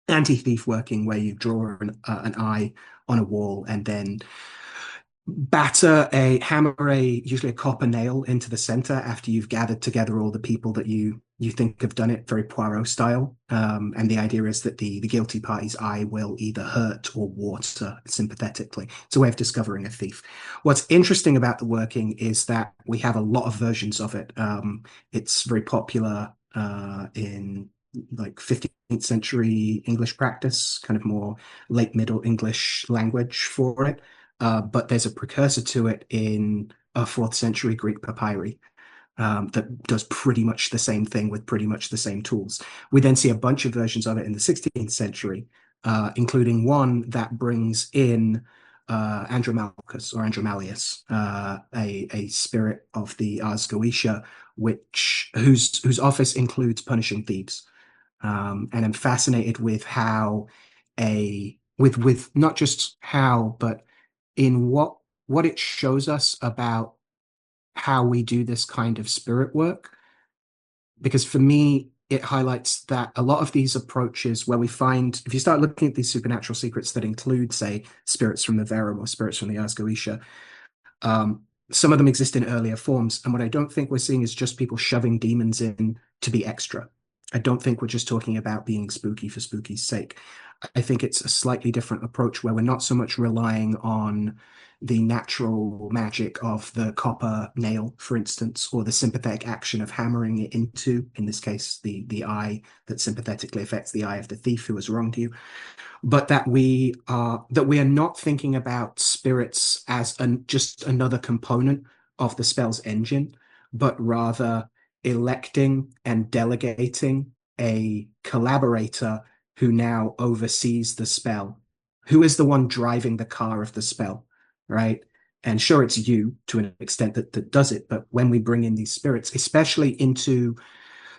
anti-thief working where you draw an eye on a wall and then hammer usually a copper nail into the center after you've gathered together all the people that you think have done it, very Poirot style. And the idea is that the guilty party's eye will either hurt or water sympathetically. It's a way of discovering a thief. What's interesting about the working is that we have a lot of versions of it. It's very popular in like 15th century English practice, kind of more late Middle English language for it. But there's a precursor to it in a 4th century Greek papyri that does pretty much the same thing with pretty much the same tools. We then see a bunch of versions of it in the 16th century, including one that brings in Andromalchus or Andromalius, a spirit of the Ars Goetia, whose office includes punishing thieves. And I'm fascinated with how with not just how, but in what it shows us about how we do this kind of spirit work. Because for me, it highlights that a lot of these approaches where we find, if you start looking at these supernatural secrets that include, say, spirits from the Verum or spirits from the Ars Goetia, um, some of them exist in earlier forms. And what I don't think we're seeing is just people shoving demons in to be extra. I don't think we're just talking about being spooky for spooky's sake. I think it's a slightly different approach where we're not so much relying on the natural magic of the copper nail, for instance, or the sympathetic action of hammering it into, in this case, the eye that sympathetically affects the eye of the thief who has wronged you, but that we are not thinking about spirits as just another component of the spell's engine, but rather electing and delegating a collaborator who now oversees the spell, who is the one driving the car of the spell, right? And sure, it's you to an extent that does it, but when we bring in these spirits, especially into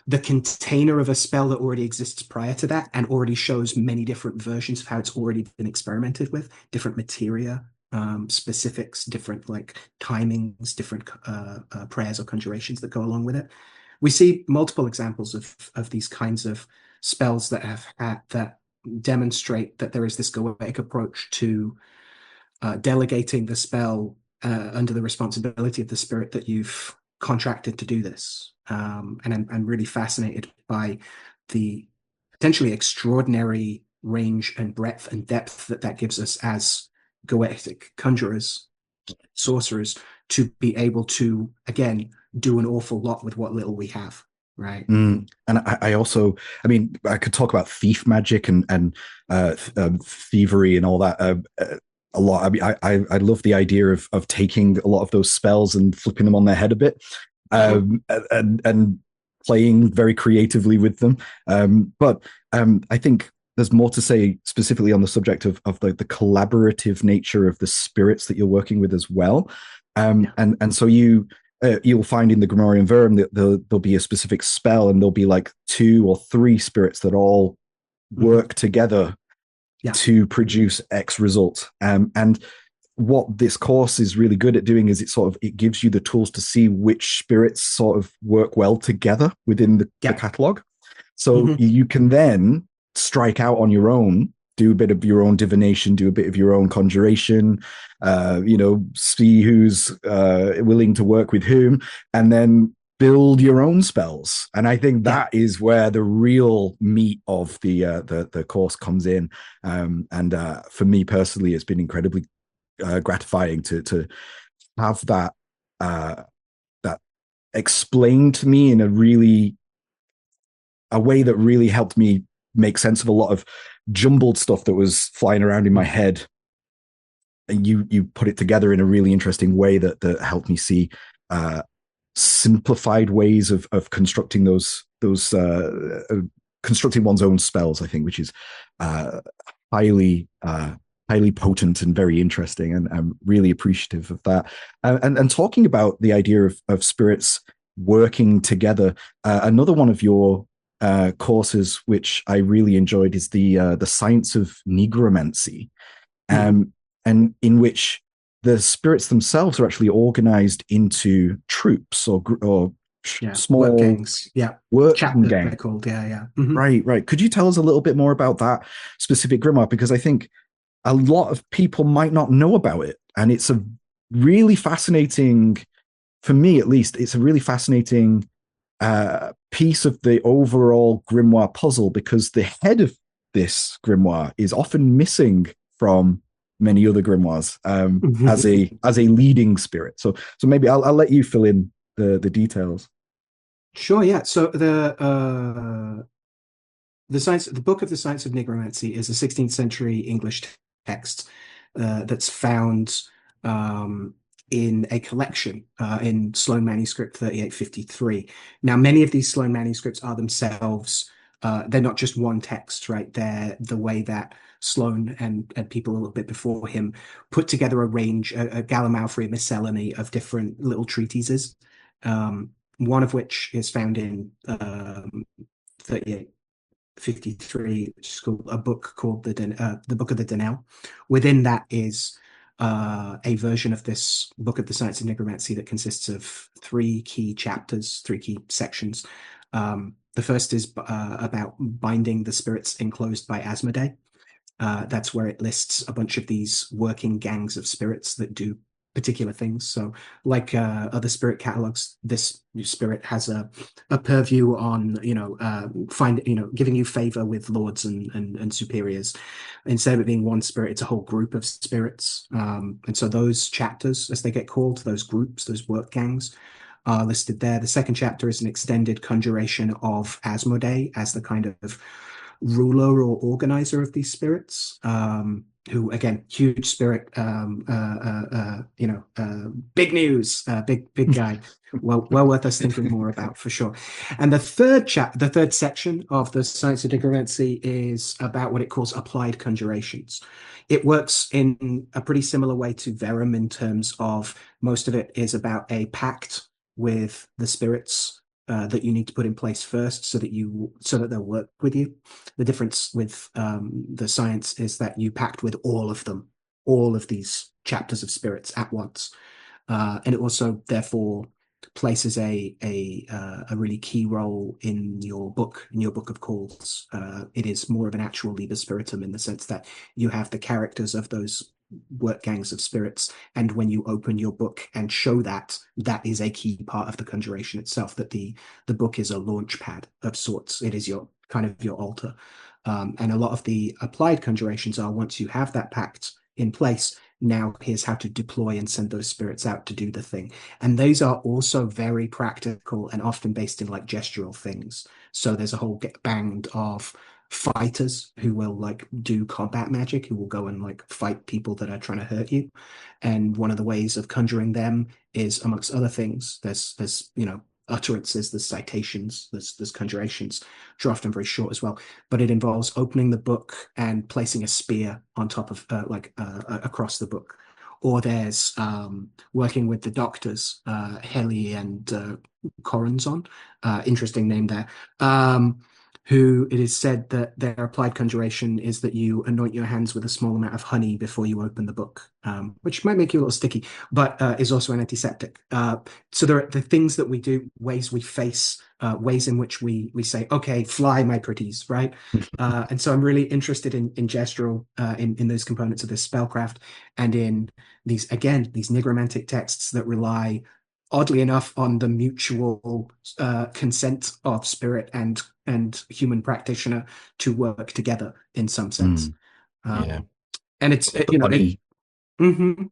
the container of a spell that already exists prior to that and already shows many different versions of how it's already been experimented with, different materia, specifics, different like timings, different prayers or conjurations that go along with it. We see multiple examples of these kinds of spells that have had that demonstrate that there is this Goetic approach to delegating the spell under the responsibility of the spirit that you've contracted to do this. And I'm really fascinated by the potentially extraordinary range and breadth and depth that that gives us as Goetic conjurers, sorcerers, to be able to, again, do an awful lot with what little we have. Right. And I also, I mean, I could talk about thief magic and thievery and all that a lot. I mean, I love the idea of taking a lot of those spells and flipping them on their head a bit, and playing very creatively with them. But I think there's more to say specifically on the subject of the collaborative nature of the spirits that you're working with as well. And so you'll find in the Grimoire and Verum that there'll be a specific spell, and there'll be like 2 or 3 spirits that all work together to produce X result. And what this course is really good at doing is it gives you the tools to see which spirits sort of work well together within the catalog. So you can then strike out on your own, do a bit of your own divination, do a bit of your own conjuration, see who's willing to work with whom, and then build your own spells. And I think that is where the real meat of the course comes in. And for me personally, it's been incredibly gratifying to have that explained to me in a way that really helped me make sense of a lot of jumbled stuff that was flying around in my head. And you put it together in a really interesting way that helped me see simplified ways of constructing those constructing one's own spells, I think, which is highly potent and very interesting, and I'm really appreciative of that. And talking about the idea of spirits working together, another one of your courses which I really enjoyed is the Science of Nigromancy, and in which the spirits themselves are actually organized into troops or small work gangs. Working gang. They're called. Right. Could you tell us a little bit more about that specific grimoire? Because I think a lot of people might not know about it, and it's a really fascinating, for me at least, it's a really fascinating piece of the overall grimoire puzzle, because the head of this grimoire is often missing from many other grimoires as a leading spirit. So maybe I'll let you fill in the details. Sure. Yeah. So the book of the Science of Nigromancy is a 16th century English text that's found in a collection in Sloane manuscript 3853. Now, many of these Sloane manuscripts are themselves, they're not just one text, right? They're the way that Sloane and people a little bit before him put together a range, a Gallimaufry miscellany of different little treatises, one of which is found in 3853, which is called a book called the Book of the Denel. Within that is a version of this book of the Science of Nigromancy that consists of 3 key chapters, 3 key sections. The first is about binding the spirits enclosed by Asmodee. That's where it lists a bunch of these working gangs of spirits that do particular things. So like other spirit catalogs, this spirit has a purview on, giving you favor with lords and superiors. Instead of it being one spirit, it's a whole group of spirits. And so those chapters, as they get called, those groups, those work gangs, are listed there. The second chapter is an extended conjuration of Asmodee as the kind of ruler or organizer of these spirits, who, again, huge spirit, big news, big guy. Well worth us thinking more about, for sure. And the third section of the Science of Nigromancy is about what it calls applied conjurations. It works in a pretty similar way to Verum in terms of most of it is about a pact with the spirits that you need to put in place first so that they'll work with you. The difference with the science is that you pact with all of them all of these chapters of spirits at once. And it also therefore places a really key role in your book of calls. It is more of an actual Liber Spiritum in the sense that you have the characters of those work gangs of spirits, and when you open your book and show that, that is a key part of the conjuration itself, that the book is a launch pad of sorts. It is your kind of your altar. And a lot of the applied conjurations are, once you have that pact in place, now here's how to deploy and send those spirits out to do the thing. And those are also very practical and often based in like gestural things. So there's a whole band of fighters who will like do combat magic, who will go and like fight people that are trying to hurt you. And one of the ways of conjuring them is, amongst other things, there's utterances, there's citations, there's conjurations, which are often very short as well. But it involves opening the book and placing a spear on top of across the book. Or there's working with the doctors, Heli and Corazon, interesting name there, who it is said that their applied conjuration is that you anoint your hands with a small amount of honey before you open the book, which might make you a little sticky, but is also an antiseptic. So there are the things that we do, ways we face, ways in which we say, okay, fly, my pretties, right? And so I'm really interested in gestural, in those components of this spellcraft, and in these nigromantic texts that rely, oddly enough, on the mutual consent of spirit and human practitioner to work together in some sense. Yeah. And it's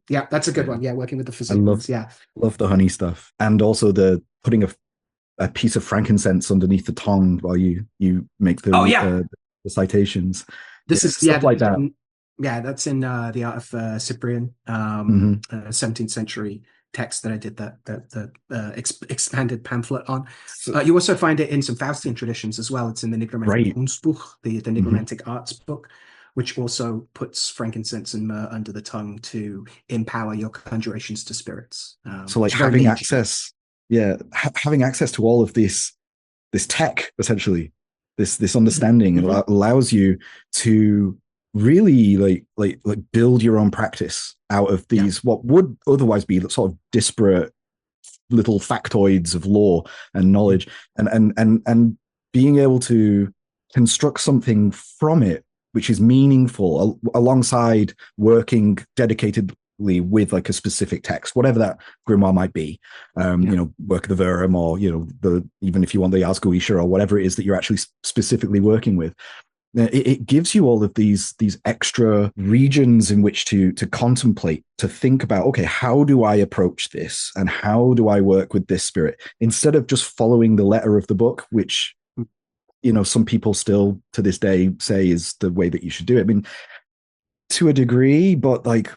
yeah, that's a good one. Yeah, working with the physicians. Love the honey stuff, and also the putting a piece of frankincense underneath the tongue while you make the citations. This is stuff like that. That's in the Art of Cyprian, 17th century text that I did the expanded pamphlet on. You also find it in some Faustian traditions as well. It's in the Nigromantic Kunstbuch, the Nigromantic arts book, which also puts frankincense and myrrh under the tongue to empower your conjurations to spirits. So like having access to all of this tech, essentially, this understanding, allows you to really like build your own practice out of these what would otherwise be sort of disparate little factoids of lore and knowledge, and being able to construct something from it which is meaningful alongside working dedicatedly with like a specific text, whatever that grimoire might be. Work of the Verum, or even if you want the Ars Goetia or whatever it is that you're actually specifically working with. It gives you all of these extra regions in which to contemplate, to think about, okay, how do I approach this and how do I work with this spirit, instead of just following the letter of the book, which some people still to this day say is the way that you should do it. I mean, to a degree, but like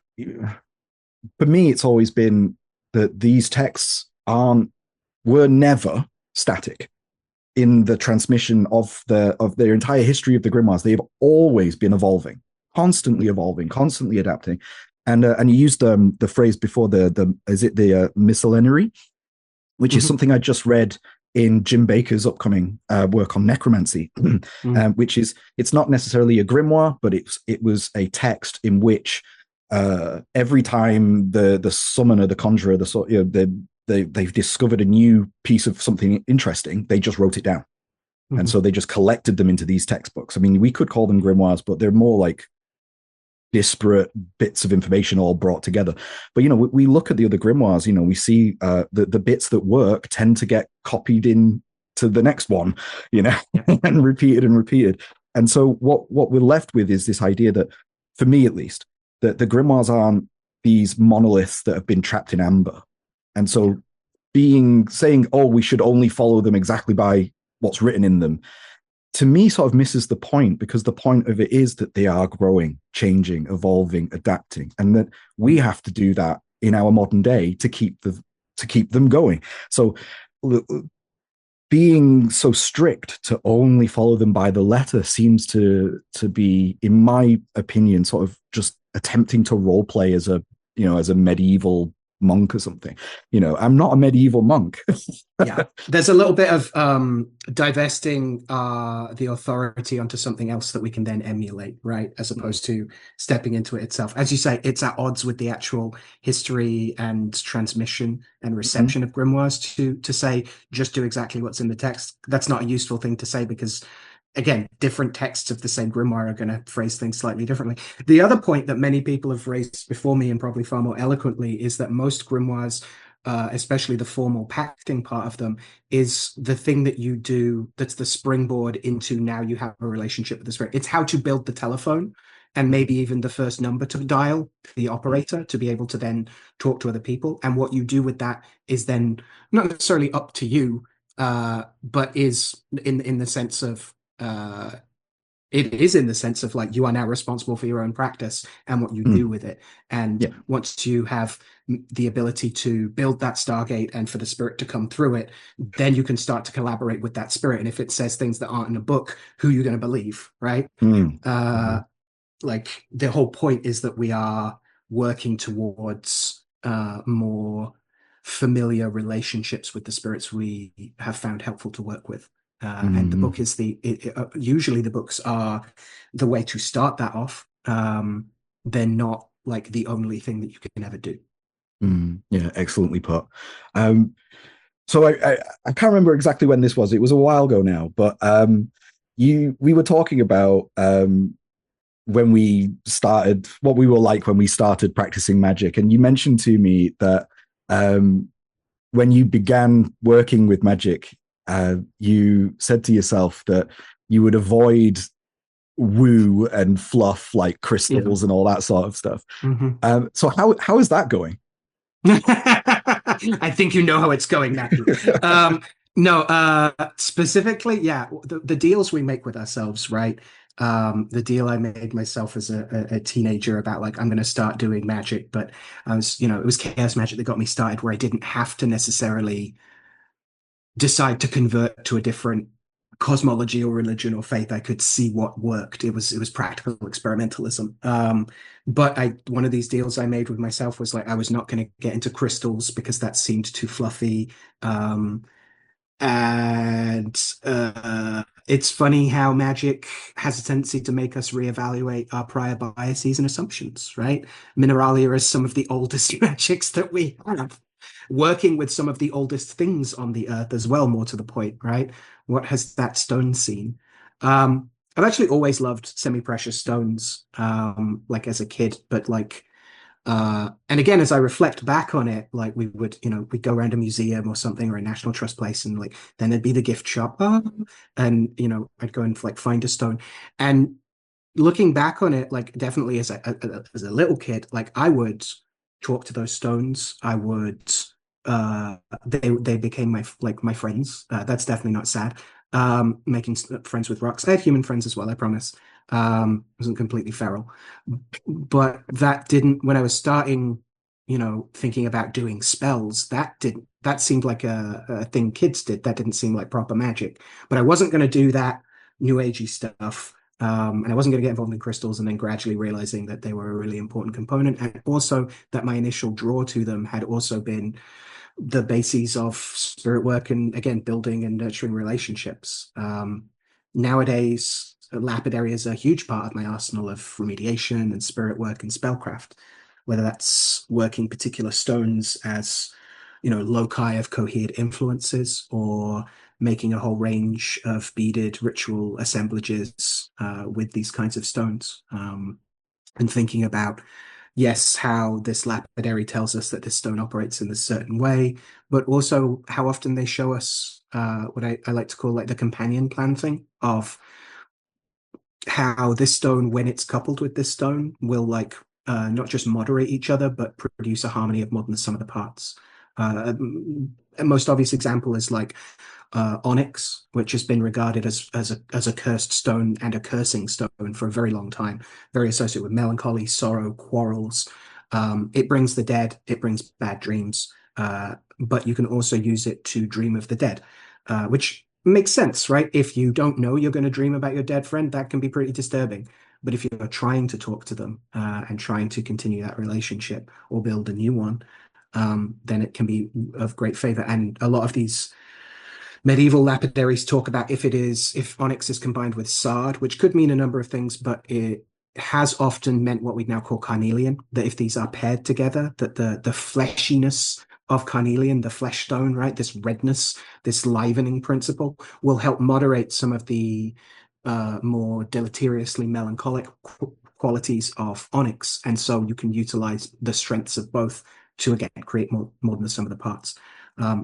for me, it's always been that these texts were never static. In the transmission of their entire history of the grimoires, they've always been evolving, constantly adapting. And you used the phrase before, the miscellany, which is something I just read in Jim Baker's upcoming work on necromancy, which is, it's not necessarily a grimoire, but it was a text in which every time the summoner, the conjurer, they've discovered a new piece of something interesting, they just wrote it down. And so they just collected them into these textbooks. I mean, we could call them grimoires, but they're more like disparate bits of information all brought together. But, we look at the other grimoires, we see the bits that work tend to get copied in to the next one, and repeated. And so what we're left with is this idea that, for me at least, that the grimoires aren't these monoliths that have been trapped in amber. And so saying, oh, we should only follow them exactly by what's written in them, to me sort of misses the point, because the point of it is that they are growing, changing, evolving, adapting, and that we have to do that in our modern day to keep them going. So being so strict to only follow them by the letter seems to be, in my opinion, sort of just attempting to role play as a medieval monk or something. I'm not a medieval monk. Yeah, there's a little bit of divesting the authority onto something else that we can then emulate, right? As opposed to stepping into it itself. As you say, it's at odds with the actual history and transmission and Mhm. reception of grimoires to say just do exactly what's in the text. That's not a useful thing to say because again, different texts of the same grimoire are going to phrase things slightly differently. The other point that many people have raised before me and probably far more eloquently is that most grimoires, especially the formal pacting part of them, is the thing that you do that's the springboard into now you have a relationship with the spirit. It's how to build the telephone and maybe even the first number to dial, the operator, to be able to then talk to other people. And what you do with that is then not necessarily up to you, but is in the sense of uh, it is in the sense of like you are now responsible for your own practice and what you do Mm. with it. And Yeah. once you have the ability to build that Stargate and for the spirit to come through it, then you can start to collaborate with that spirit. And if it says things that aren't in a book, who are you going to believe, right? Mm. Uh, Mhm. like the whole point is that we are working towards more familiar relationships with the spirits we have found helpful to work with. And the book Mm. is usually the books are the way to start that off. They're not like the only thing that you can ever do. Mm. Yeah, excellently put. Um, so I can't remember exactly when this was. It was a while ago now, but we were talking about when we started, what we were like when we started practicing magic, and you mentioned to me that um, when you began working with magic, you said to yourself that you would avoid woo and fluff like Yeah. crystals and all that sort of stuff. Mhm. So how is that going? I think you know how it's going, Matthew. No, specifically, yeah, the deals we make with ourselves, right? The deal I made myself as a teenager about like I'm going to start doing magic, but I was, it was chaos magic that got me started, where I didn't have to necessarily decide to convert to a different cosmology or religion or faith. I could see what worked. It was practical experimentalism. But I one of these deals I made with myself was like I was not going to get into crystals because that seemed too fluffy. Um, and it's funny how magic has a tendency to make us reevaluate our prior biases and assumptions, right? Mineralia is some of the oldest magics that we have. Working with some of the oldest things on the earth as well, more to the point, right? What has that stone seen? I've actually always loved semi-precious stones, like as a kid, but like and again, as I reflect back on it, like we'd go around a museum or something or a National Trust place, and like then there'd be the gift shop, and I'd go and like find a stone. And looking back on it, like definitely as a little kid, like I would talk to those stones. I would uh they became my friends. That's definitely not sad. Making friends with rocks. I had human friends as well, I promise. Wasn't completely feral. But that didn't, when I was starting, thinking about doing spells, that seemed like a thing kids did. That didn't seem like proper magic. But I wasn't going to do that new agey stuff. And I wasn't going to get involved in crystals and then gradually realizing that they were a really important component. And also that my initial draw to them had also been the bases of spirit work and again, building and nurturing relationships. Nowadays, lapidary is a huge part of my arsenal of remediation and spirit work and spellcraft, whether that's working particular stones as, loci of cohered influences or making a whole range of beaded ritual assemblages with these kinds of stones. And thinking about, yes, how this lapidary tells us that this stone operates in this certain way, but also how often they show us what I like to call like the companion plan thing of how this stone, when it's coupled with this stone, will like not just moderate each other, but produce a harmony of more than the sum of the parts. A most obvious example is like onyx, which has been regarded as a cursed stone and a cursing stone for a very long time, very associated with melancholy, sorrow, quarrels. It brings the dead, it brings bad dreams, but you can also use it to dream of the dead, which makes sense, right? If you don't know you're going to dream about your dead friend, that can be pretty disturbing. But if you're trying to talk to them and trying to continue that relationship or build a new one, then it can be of great favor. And a lot of these medieval lapidaries talk about if onyx is combined with sard, which could mean a number of things, but it has often meant what we now call carnelian, that if these are paired together, that the fleshiness of carnelian, the flesh stone, right, this redness, this livening principle will help moderate some of the more deleteriously melancholic qualities of onyx. And so you can utilize the strengths of both to again create more than the sum of the parts.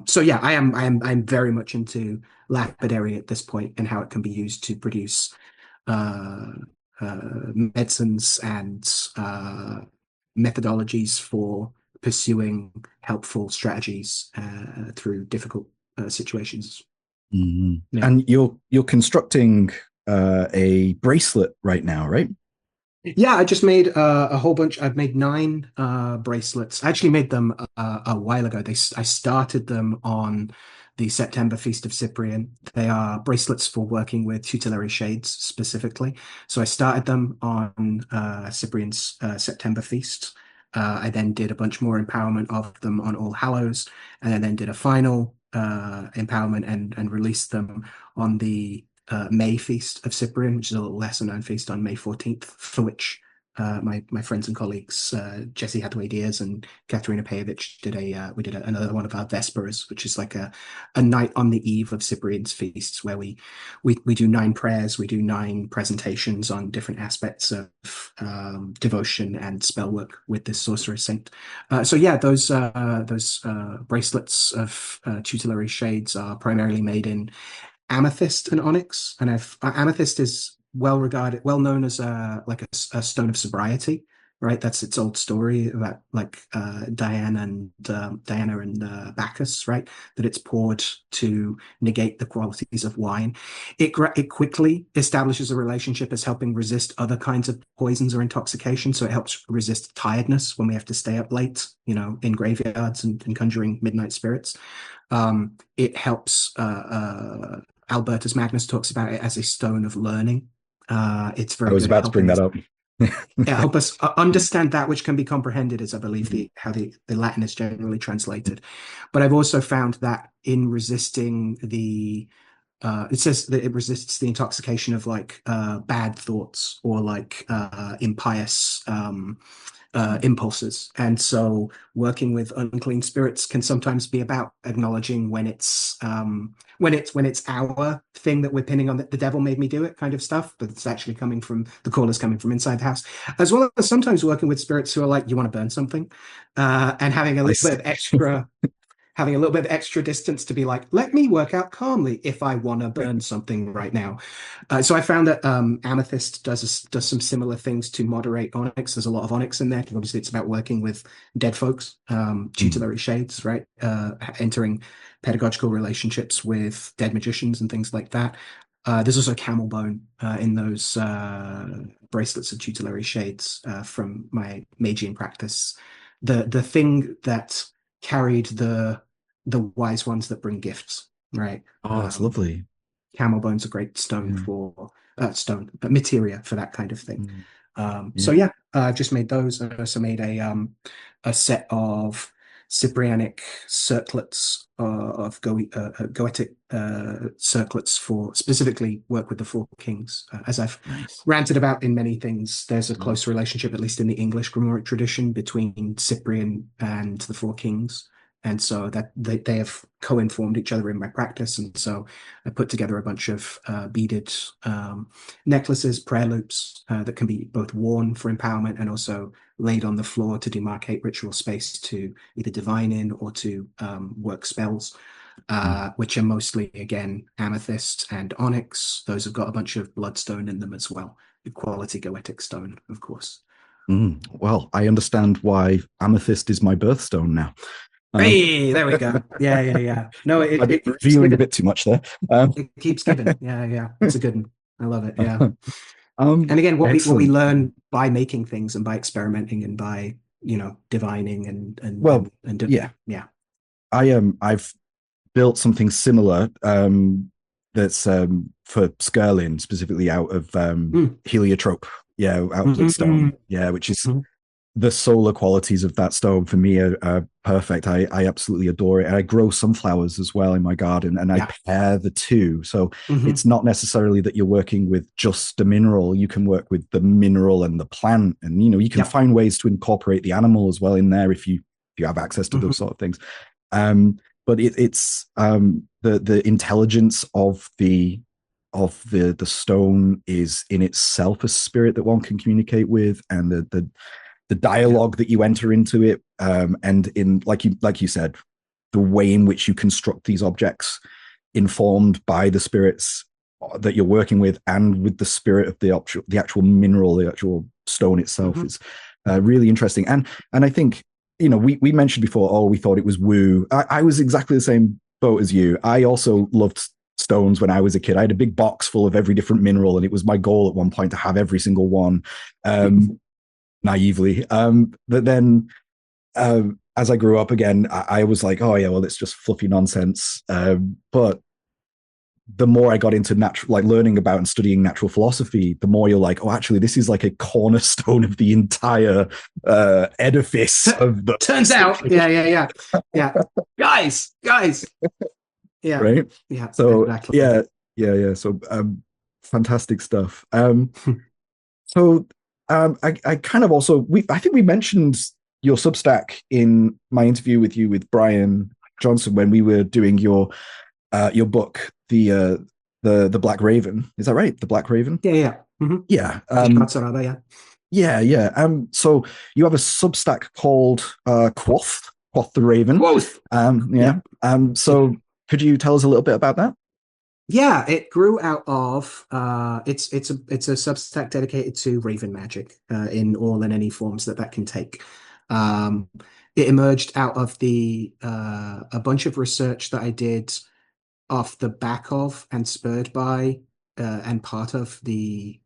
So yeah, I'm very much into lapidary at this point and how it can be used to produce uh, medicines and methodologies for pursuing helpful strategies through difficult situations. Mm-hmm. Yeah. And you're constructing a bracelet right now, right? Yeah, I just made a whole bunch. I've made 9 bracelets. I actually made them a while ago. I started them on the September Feast of Cyprian. They are bracelets for working with tutelary shades specifically. So I started them on Cyprian's September Feast. I then did a bunch more empowerment of them on All Hallows, and I then did a final empowerment and released them on the May Feast of Cyprian, which is a little lesser known feast on May 14th, for which my friends and colleagues Jesse Hathaway Diaz and Katerina Pejovich did another one of our Vespers, which is like a night on the eve of Cyprian's feasts where we do 9 prayers, we do 9 presentations on different aspects of devotion and spell work with this sorcerer saint. So yeah, those bracelets of tutelary shades are primarily made in amethyst and onyx, and amethyst is well regarded, well known as a stone of sobriety, right? That's its old story about like Diana and Bacchus, right? That it's poured to negate the qualities of wine. It quickly establishes a relationship as helping resist other kinds of poisons or intoxication. So it helps resist tiredness when we have to stay up late, in graveyards and conjuring midnight spirits. It helps. Albertus Magnus talks about it as a stone of learning. It's I very was good at about to bring helping that us up. help us understand that which can be comprehended, is I believe how the Latin is generally translated. But I've also found that in resisting it says that it resists the intoxication of like bad thoughts or like impious impulses. And so working with unclean spirits can sometimes be about acknowledging when it's our thing that we're pinning on, that the devil made me do it kind of stuff, but it's actually coming from the call is coming from inside the house, as well as sometimes working with spirits who are like, you want to burn something, and having a little bit of extra distance to be like, let me work out calmly if I want to burn something right now. So I found that amethyst does some similar things to moderate onyx. There's a lot of onyx in there. Obviously, it's about working with dead folks, tutelary shades, right? Entering pedagogical relationships with dead magicians and things like that. There's also camel bone in those bracelets of tutelary shades from my Magian practice. The thing that carried the wise ones that bring gifts, right? Oh, that's lovely. Camel bone's a great stone Yeah. for but materia for that kind of thing. Mm. So Yeah. yeah, I've just made those. I also made a set of Cyprianic circlets of Goetic circlets for specifically work with the Four Kings. As I've Nice. ranted about in many things, there's a Mm. close relationship, at least in the English Grimoric tradition, between Cyprian and the Four Kings. And so that they have co-informed each other in my practice. And so I put together a bunch of beaded necklaces, prayer loops that can be both worn for empowerment and also laid on the floor to demarcate ritual space to either divine in or to work spells, which are mostly, again, amethyst and onyx. Those have got a bunch of bloodstone in them as well. The quality goetic stone, of course. Well, I understand why amethyst is my birthstone now. Hey, there we go. Yeah, yeah, yeah. No, I've been it keeps revealing a giving. bit too much there. Um, It keeps giving. Yeah, yeah. It's a good one. I love it. Yeah. And again, what we Excellent. learn by making things and by experimenting and by, divining Well, and yeah, yeah. I've built something similar that's for Skirlin, specifically out of Mm. heliotrope. Yeah, out of bloodstone. Mhm. Yeah, which is the solar qualities of that stone for me are perfect. I absolutely adore it. I grow sunflowers as well in my garden, and I Yeah. pair the two. So Hmm. it's not necessarily that you're working with just the mineral. You can work with the mineral and the plant, and you can Yeah. find ways to incorporate the animal as well in there if you have access to those Hmm. sort of things. But it's the intelligence of the stone is in itself a spirit that one can communicate with, and the Yeah. dialogue that you enter into it, and in like you said, the way in which you construct these objects, informed by the spirits that you're working with, and with the spirit of the actual mineral, the actual stone itself, Hmm. is really interesting. And I think we mentioned before, oh, we thought it was woo. I was exactly the same boat as you. I also loved stones when I was a kid. I had a big box full of every different mineral, and it was my goal at one point to have every single one. Naively. But then as I grew up again, I was like, oh yeah, well, it's just fluffy nonsense. But the more I got into natural, like learning about and studying natural philosophy, the more you're like, oh, actually, this is like a cornerstone of the entire edifice of the Turns out, yeah. Guys, yeah, right. yeah, So exactly. yeah. So fantastic stuff. So I kind of also I think we mentioned your Substack in my interview with you with Brian Johnson when we were doing your book, the Black Raven. Is that right? The Black Raven? Yeah. Hmm. Yeah. Yeah. Yeah. So you have a Substack called Quoth the Raven. Quoth. Yeah. Yeah. So could you tell us a little bit about that? Yeah, it grew out of it's a Substack dedicated to Raven magic in all and any forms that can take. Um, it emerged out of the a bunch of research that I did off the back of and spurred by and part of the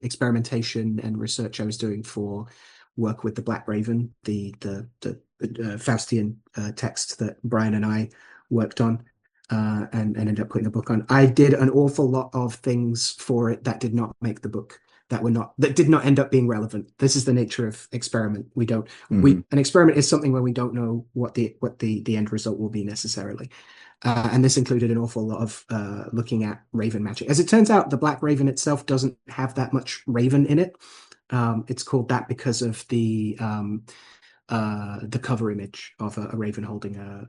experimentation and research I was doing for work with the Black Raven, the Faustian text that Brian and I worked on and ended up putting a book on. I did an awful lot of things for it that did not make the book. That did not end up being relevant. This is the nature of experiment. Mm-hmm. An experiment is something where we don't know what the end result will be necessarily. And this included an awful lot of looking at Raven magic. As it turns out, the Black Raven itself doesn't have that much Raven in it. It's called that because of the cover image of a raven holding a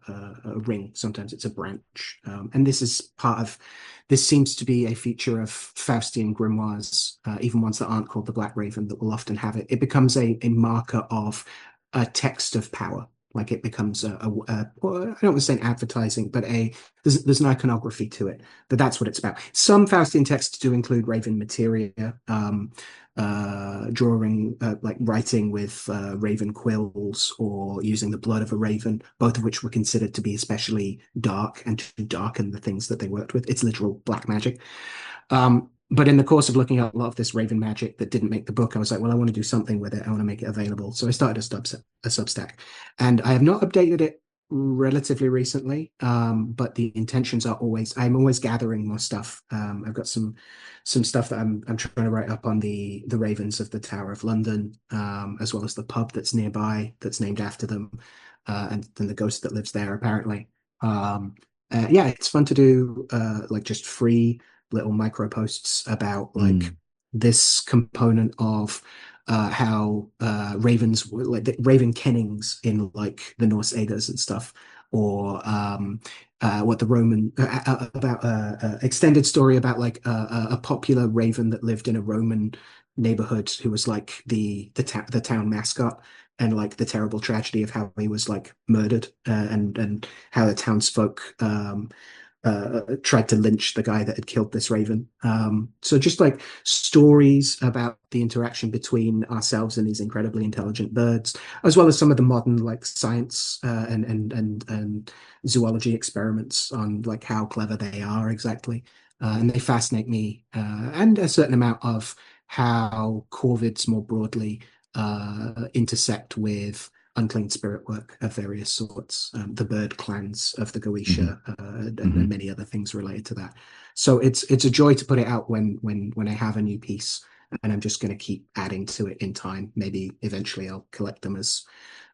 ring. Sometimes it's a branch. And this seems to be a feature of Faustian grimoires, even ones that aren't called the Black Raven, that will often have it. It becomes a marker of a text of power. Like it becomes well, I don't want to say an advertising, but there's an iconography to it. But that's what it's about. Some Faustian texts do include Raven materia, drawing, like writing with raven quills or using the blood of a raven, both of which were considered to be especially dark and to darken the things that they worked with. It's literal black magic. But in the course of looking at a lot of this Raven magic that didn't make the book, I was like, well, I want to do something with it. I want to make it available. So I started a Substack, and I have not updated it relatively recently. But the intentions are I'm always gathering more stuff. I've got some stuff that I'm trying to write up on the Ravens of the Tower of London, as well as the pub that's nearby that's named after them, and then the ghost that lives there apparently. Yeah, it's fun to do like just free little micro posts about like Mm. this component of how ravens like the raven kennings in like the Norse Eddas and stuff, or what the Roman about extended story about like a popular raven that lived in a Roman neighborhood who was like the town mascot, and like the terrible tragedy of how he was like murdered, and how the townsfolk tried to lynch the guy that had killed this raven. So just like stories about the interaction between ourselves and these incredibly intelligent birds, as well as some of the modern like science and zoology experiments on like how clever they are exactly. And they fascinate me, and a certain amount of how corvids more broadly intersect with unclean spirit work of various sorts, the bird clans of the Mm-hmm. Goetia, Mm-hmm. and many other things related to that. So it's a joy to put it out when I have a new piece. and I'm just going to keep adding to it in time. Maybe eventually I'll collect them as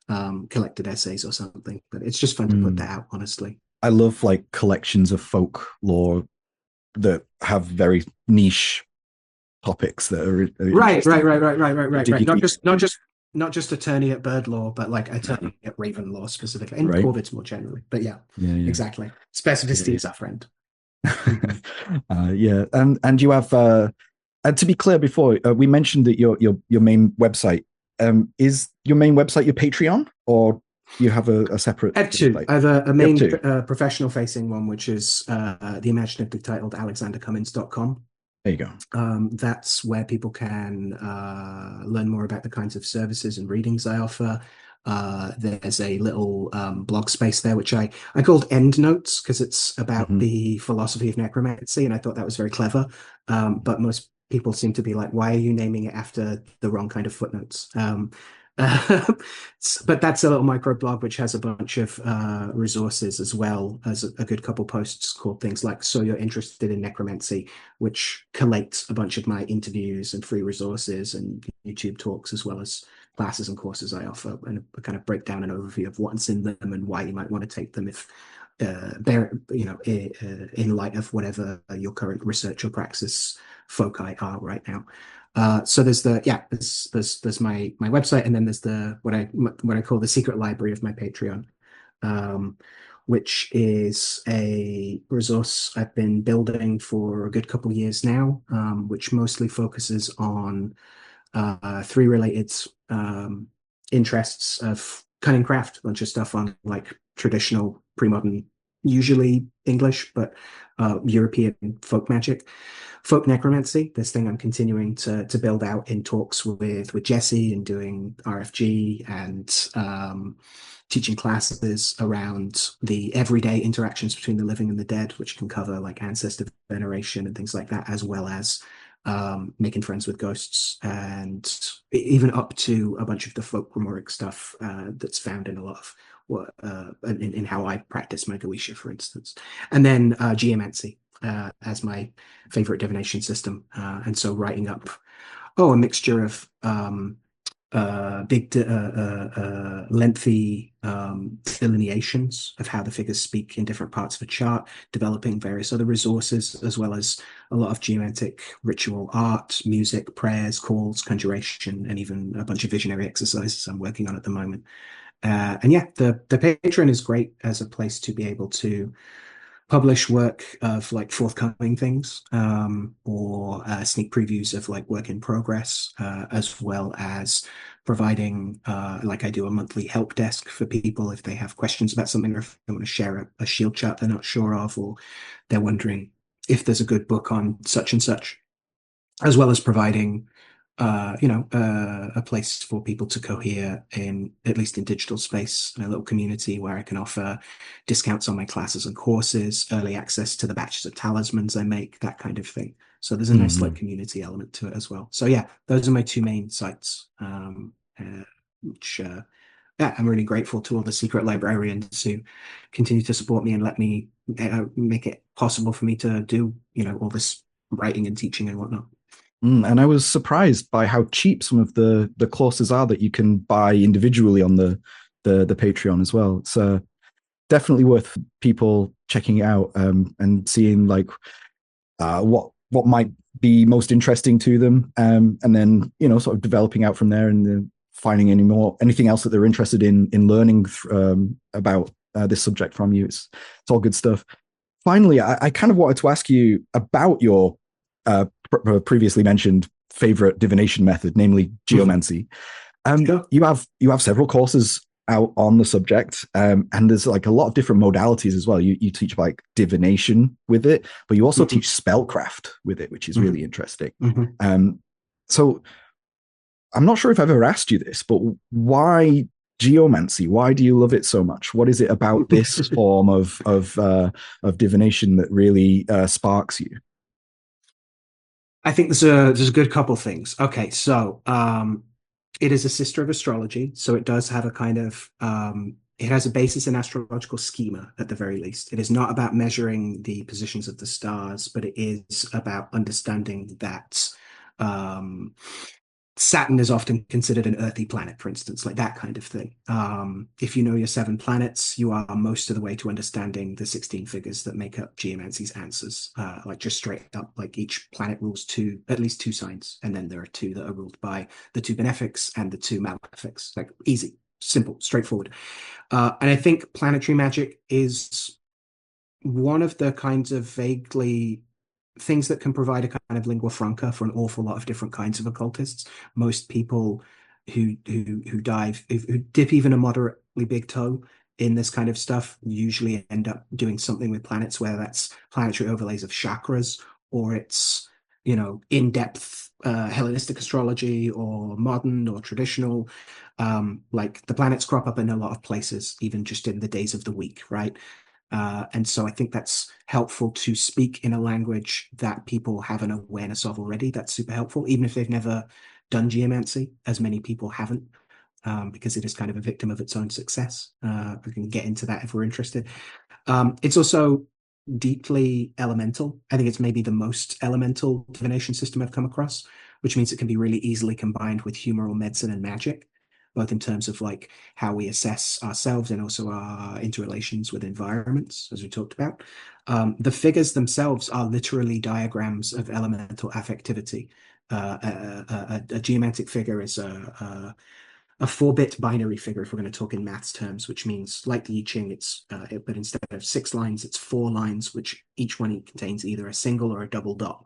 collected essays or something. But it's just fun to put Mm. that out, honestly. I love like collections of folklore that have very niche topics that are Right, right, interesting. right, right, right, right, right, Did right. you keep Not just attorney at bird law, but like attorney at raven law specifically, and right? corvids more generally. But yeah, Yeah, yeah, exactly. yeah, Specificity yeah. is our friend. Mhm. Yeah, and you have and to be clear, before we mentioned that your main website is your main website your Patreon, or you have a separate I have two. website? I have a You have main two. professional facing one, which is the imaginatively titled alexandercummins.com. There you go. That's where people can learn more about the kinds of services and readings I offer. There's a little blog space there, which I called Endnotes because it's about Hmm. the philosophy of necromancy, and I thought that was very clever. But most people seem to be like, why are you naming it after the wrong kind of footnotes? But that's a little micro blog which has a bunch of resources as well as a good couple posts called things like So You're Interested in Necromancy, which collates a bunch of my interviews and free resources and YouTube talks, as well as classes and courses I offer, and a kind of breakdown and overview of what's in them and why you might want to take them if they're, in light of whatever your current research or praxis foci are right now. So there's my website, and then there's the what I call the secret library of my Patreon, um, which is a resource I've been building for a good couple of years now, which mostly focuses on three related um, interests of cunning craft, a bunch of stuff on like traditional pre-modern, usually English, but European folk magic, folk necromancy. This thing I'm continuing to build out in talks with Jesse and doing RFG and teaching classes around the everyday interactions between the living and the dead, which can cover like ancestor veneration and things like that, as well as making friends with ghosts, and even up to a bunch of the folkloric stuff that's found in a lot of what in how I practice my Goetia, for instance, and then Geomancy as my favorite divination system, and so writing up a mixture of big, lengthy delineations of how the figures speak in different parts of a chart, developing various other resources, as well as a lot of geomantic ritual art, music, prayers, calls, conjuration, and even a bunch of visionary exercises I'm working on at the moment. And yeah, the Patreon is great as a place to be able to publish work of like forthcoming things, or sneak previews of like work in progress, as well as providing like I do a monthly help desk for people if they have questions about something, or if they want to share a shield chart they're not sure of, or they're wondering if there's a good book on such and such, as well as providing a place for people to cohere in, at least in digital space, a little community where I can offer discounts on my classes and courses, early access to the batches of talismans I make, that kind of thing. So there's a nice like Hmm. community element to it as well. So yeah, those are my two main sites, which yeah, I'm really grateful to all the secret librarians who continue to support me and let me make it possible for me to do, all this writing and teaching and whatnot. And I was surprised by how cheap some of the courses are that you can buy individually on the Patreon as well. It's definitely worth people checking it out, and seeing like what might be most interesting to them, and then sort of developing out from there, and then finding anything else that they're interested in learning about this subject from you. It's all good stuff. Finally, I kind of wanted to ask you about your previously mentioned favorite divination method, namely geomancy. Sure. You have several courses out on the subject, and there's like a lot of different modalities as well. You teach like divination with it, but you also teach Mhm. spellcraft with it, which is Mhm. really interesting. Mhm. So I'm not sure if I've ever asked you this, but why geomancy? Why do you love it so much? What is it about this form of divination that really sparks you? I think there's a good couple things. Okay, so it is a sister of astrology, so it does have a kind of it has a basis in astrological schema at the very least. It is not about measuring the positions of the stars, but it is about understanding that Um, Saturn is often considered an earthy planet, for instance, like that kind of thing. If you know your 7 planets, you are most of the way to understanding the 16 figures that make up Geomancy's answers. Like just straight up, like each planet rules at least two signs, and then there are two that are ruled by the two benefics and the two malefics. Like easy, simple, straightforward. And I think planetary magic is one of the kinds of vaguely things that can provide a kind of lingua franca for an awful lot of different kinds of occultists. Most people who dip even a moderately big toe in this kind of stuff usually end up doing something with planets, whether that's planetary overlays of chakras or it's in-depth Hellenistic astrology or modern or traditional. Like the planets crop up in a lot of places, even just in the days of the week, right? And so I think that's helpful to speak in a language that people have an awareness of already. That's super helpful, even if they've never done geomancy, as many people haven't, because it is kind of a victim of its own success. We can get into that if we're interested. It's also deeply elemental. I think it's maybe the most elemental divination system I've come across, which means it can be really easily combined with humoral medicine and magic, both in terms of like how we assess ourselves and also our interrelations with environments, as we talked about. The figures themselves are literally diagrams of elemental affectivity. A geomantic figure is a 4-bit binary figure, if we're going to talk in maths terms, which means like the I Ching, but instead of 6 lines, it's 4 lines, which each one contains either a single or a double dot.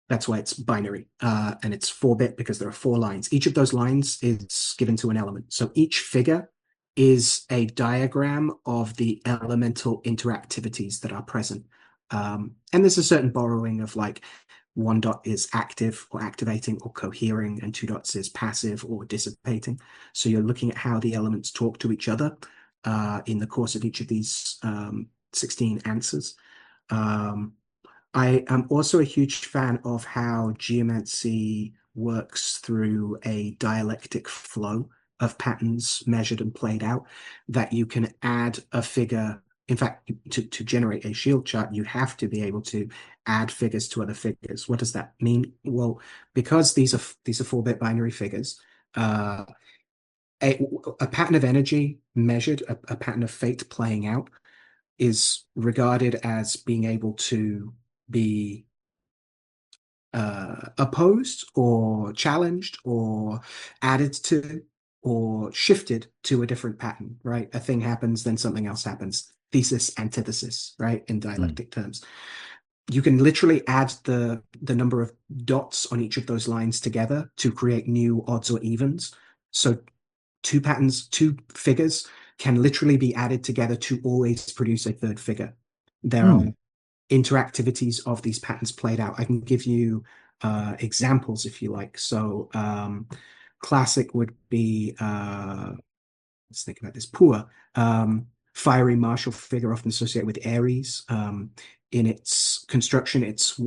That's why it's binary, and it's 4-bit because there are 4 lines. Each of those lines is given to an element. So each figure is a diagram of the elemental interactivities that are present. And there's a certain borrowing of like 1 dot is active or activating or cohering, and 2 dots is passive or dissipating. So you're looking at how the elements talk to each other in the course of each of these 16 answers. Um, I am also a huge fan of how geomancy works through a dialectic flow of patterns measured and played out, that you can add a figure. In fact, to generate a shield chart, you have to be able to add figures to other figures. What does that mean? Well, because these are 4-bit binary figures, uh, a pattern of energy measured, a pattern of fate playing out, is regarded as being able to be opposed or challenged or added to or shifted to a different pattern, right? A thing happens, then something else happens. Thesis, antithesis, right? In dialectic terms. You can literally add the number of dots on each of those lines together to create new odds or evens. So two figures can literally be added together to always produce a third figure. There are Mm. interactivities of these patterns played out. I can give you examples if you like. So classic would be, let's think about this, Pua, fiery martial figure often associated with Aries. In its construction, its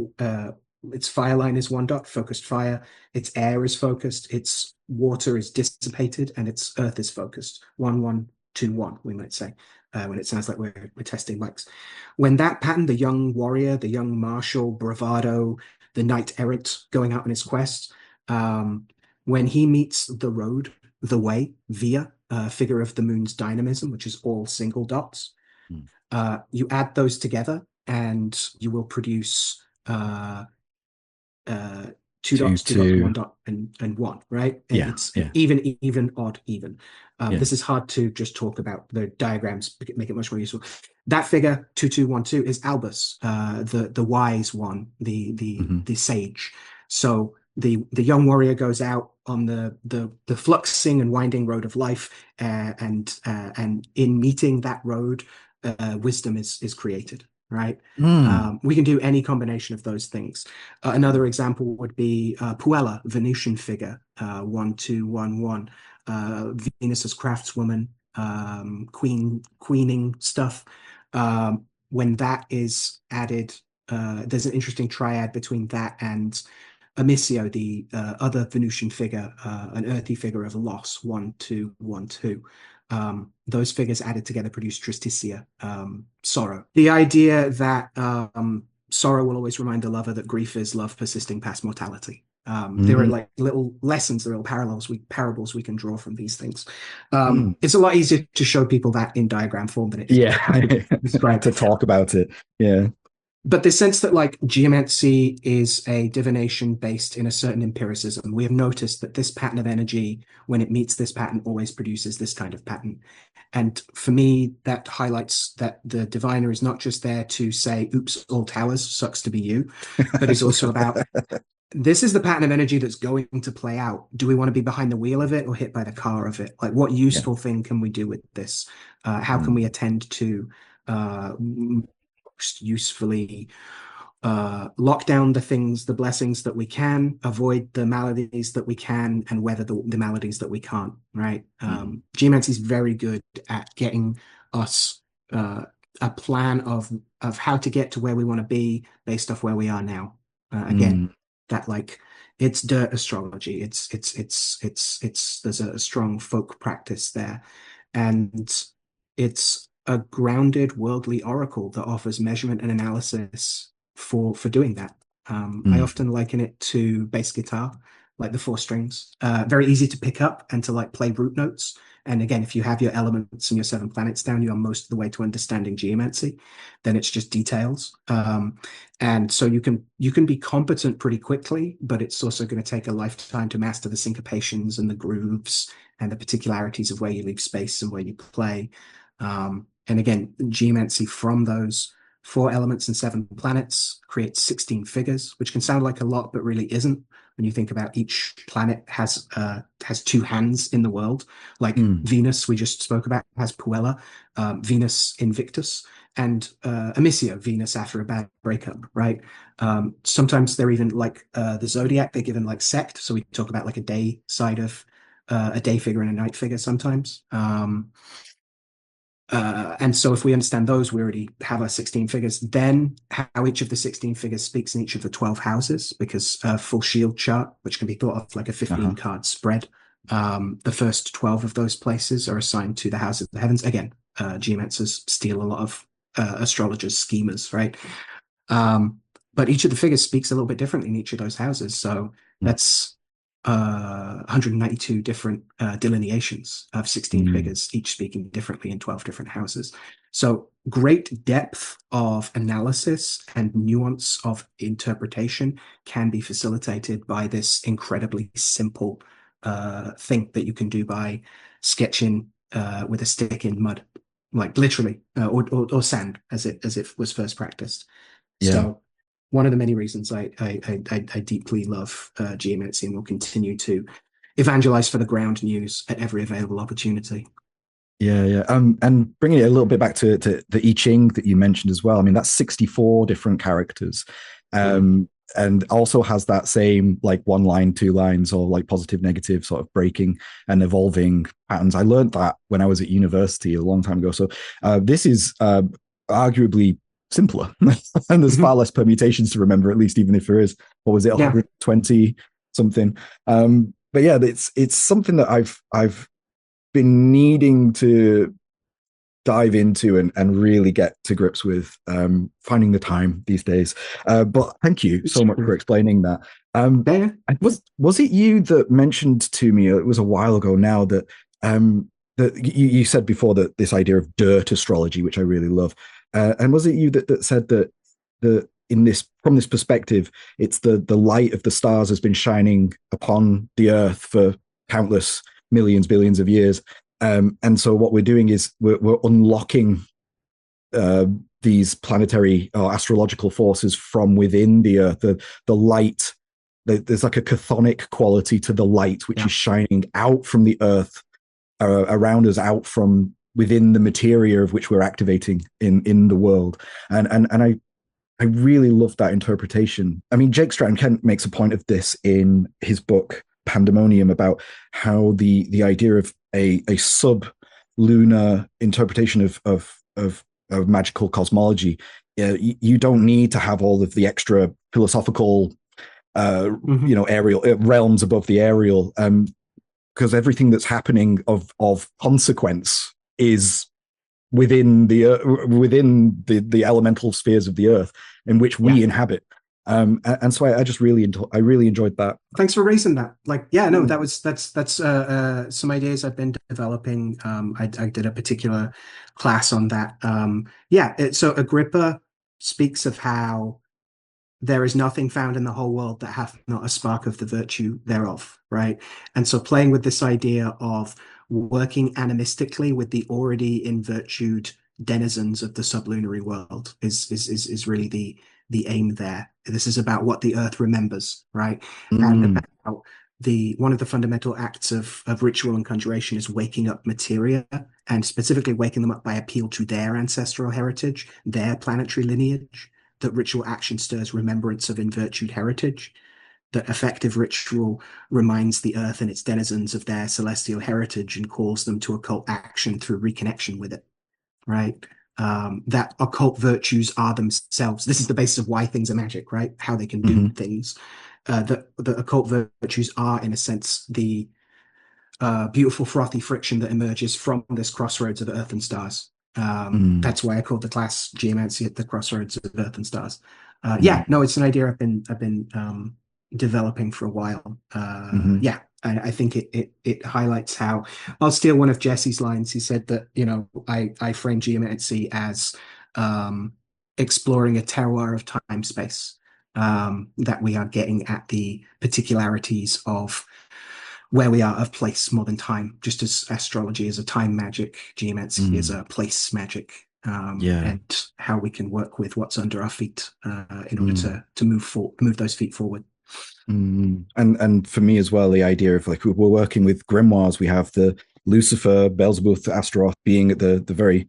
fire line is 1 dot, focused fire. Its air is focused. Its water is dissipated, and its earth is focused. 1-1-2-1, we might say, when it sounds like we're testing mics. When that pattern, the young warrior, the young martial, bravado, the knight errant going out on his quest, when he meets the road, the way, via figure of the moon's dynamism, which is all single dots, Mm. you add those together and you will produce uh, two Two, dots, 2 dots, two. 1 dot, and one, right? Yeah, It's yeah, even, odd, even. yeah. This is hard to just talk about. The diagrams make it much more useful. That figure 2212 is Albus, the wise one, Hmm. the sage. So the young warrior goes out on the fluxing and winding road of life, and in meeting that road, wisdom is created, right? Mm. We can do any combination of those things. Another example would be Puella, Venusian figure, 1211. Venus as craftswoman, queening stuff. When that is added, there's an interesting triad between that and Amicio, the other Venusian figure, an earthy figure of loss, 1212. Those figures added together produce Tristitia, sorrow. The idea that sorrow will always remind the lover that grief is love persisting past mortality. There are Mm. like little lessons, little parables we can draw from these things. Mm. It's a lot easier to show people that in diagram form than it is Yeah, to describe. to talk about it. Yeah. But this sense that like geomancy is a divination based in a certain empiricism, we have noticed that this pattern of energy, when it meets this pattern, always produces this kind of pattern. And for me, that highlights that the diviner is not just there to say, oops, all towers, sucks to be you, but is also about this is the pattern of energy that's going to play out. Do we want to be behind the wheel of it or hit by the car of it? Like, what Yeah. useful thing can we do with this? How can Mm. we attend to most usefully lock down the things, the blessings that we can, avoid the maladies that we can, and weather the maladies that we can't, right? Mm. Geomancy is very good at getting us a plan of how to get to where we want to be based off where we are now. Again, Mm. that like it's dirt astrology. It's there's a strong folk practice there, and it's a grounded worldly oracle that offers measurement and analysis for doing that. I Mm. often liken it to bass guitar, like the four strings. Very easy to pick up and to like play root notes. And again, if you have your elements and your seven planets down, you are most of the way to understanding geomancy. Then it's just details. And so you can be competent pretty quickly, but it's also going to take a lifetime to master the syncopations and the grooves and the particularities of where you leave space and where you play. And again, geomancy from those four elements and seven planets creates 16 figures, which can sound like a lot, but really isn't. When you think about each planet has two hands in the world, like Mm. Venus, we just spoke about, has Puella, Venus Invictus, and Amicia, Venus after a bad breakup, right? Sometimes they're even like the zodiac, they're given like sect. So we talk about like a day side of a day figure and a night figure sometimes. And so if we understand those, we already have our 16 figures. Then how each of the 16 figures speaks in each of the 12 houses, because a full shield chart, which can be thought of like a 15 Uh-huh. card spread, the first 12 of those places are assigned to the houses of the heavens. Again, geomancers steal a lot of astrologers' schemas, right? Um, but each of the figures speaks a little bit differently in each of those houses. So Mm. that's 192 different delineations of 16 Mm. figures, each speaking differently in 12 different houses. So great depth of analysis and nuance of interpretation can be facilitated by this incredibly simple thing that you can do by sketching with a stick in mud, like literally, or sand as it was first practiced. Yeah. So one of the many reasons I deeply love geomancy and will continue to evangelize for the ground news at every available opportunity. Yeah, yeah. And bringing it a little bit back to the I Ching that you mentioned as well. I mean, that's 64 different characters. Mm. And also has that same like one line, two lines, or like positive, negative sort of breaking and evolving patterns. I learned that when I was at university a long time ago. So this is arguably simpler and there's far Mhm. less permutations to remember, at least even if there is, what was it, Yeah. 120 something. But yeah, it's something that I've been needing to dive into and really get to grips with, finding the time these days. But thank you so much for Sure. explaining that. Yeah. Was it you that mentioned to me, it was a while ago now, that you said before that this idea of dirt astrology, which I really love, and was it you that said that the in this from this perspective, it's the light of the stars has been shining upon the earth for countless millions, billions of years. And so what we're doing is we're unlocking uh, these planetary or astrological forces from within the earth. The light, there's like a chthonic quality to the light, which Yeah. is shining out from the earth, around us, out from within the materia of which we're activating in the world. And I really love that interpretation. I mean, Jake Stratton Kent makes a point of this in his book Pandemonium about how the idea of a sub lunar interpretation of magical cosmology, you don't need to have all of the extra philosophical Hmm. aerial realms above the aerial, because everything that's happening of consequence is within the elemental spheres of the earth in which we inhabit. And so I just I really enjoyed that. Thanks for raising that. Like, yeah, no, that's some ideas I've been developing. I did a particular class on that. So Agrippa speaks of how there is nothing found in the whole world that hath not a spark of the virtue thereof, right? And so playing with this idea of working animistically with the already invirtued denizens of the sublunary world is really the aim there. This is about what the earth remembers, right? And about one of the fundamental acts of ritual and conjuration is waking up materia, and specifically waking them up by appeal to their ancestral heritage, their planetary lineage. That ritual action stirs remembrance of invirtued heritage, that effective ritual reminds the earth and its denizens of their celestial heritage and calls them to occult action through reconnection with it, right? That occult virtues are themselves. This is the basis of why things are magic, right? How they can do things. The occult virtues are, in a sense, the beautiful frothy friction that emerges from this crossroads of earth and stars. That's why I called the class Geomancy at the crossroads of earth and stars. It's an idea I've been developing for a while. I think it highlights how I'll steal one of Jesse's lines. He said that, I frame geomancy as exploring a terroir of time space, that we are getting at the particularities of where we are of place more than time, just as astrology is a time magic, geomancy is a place magic, and how we can work with what's under our feet in order to move those feet forward. And for me as well, the idea of like we're working with grimoires, we have the Lucifer, Beelzebub, Astaroth being at the very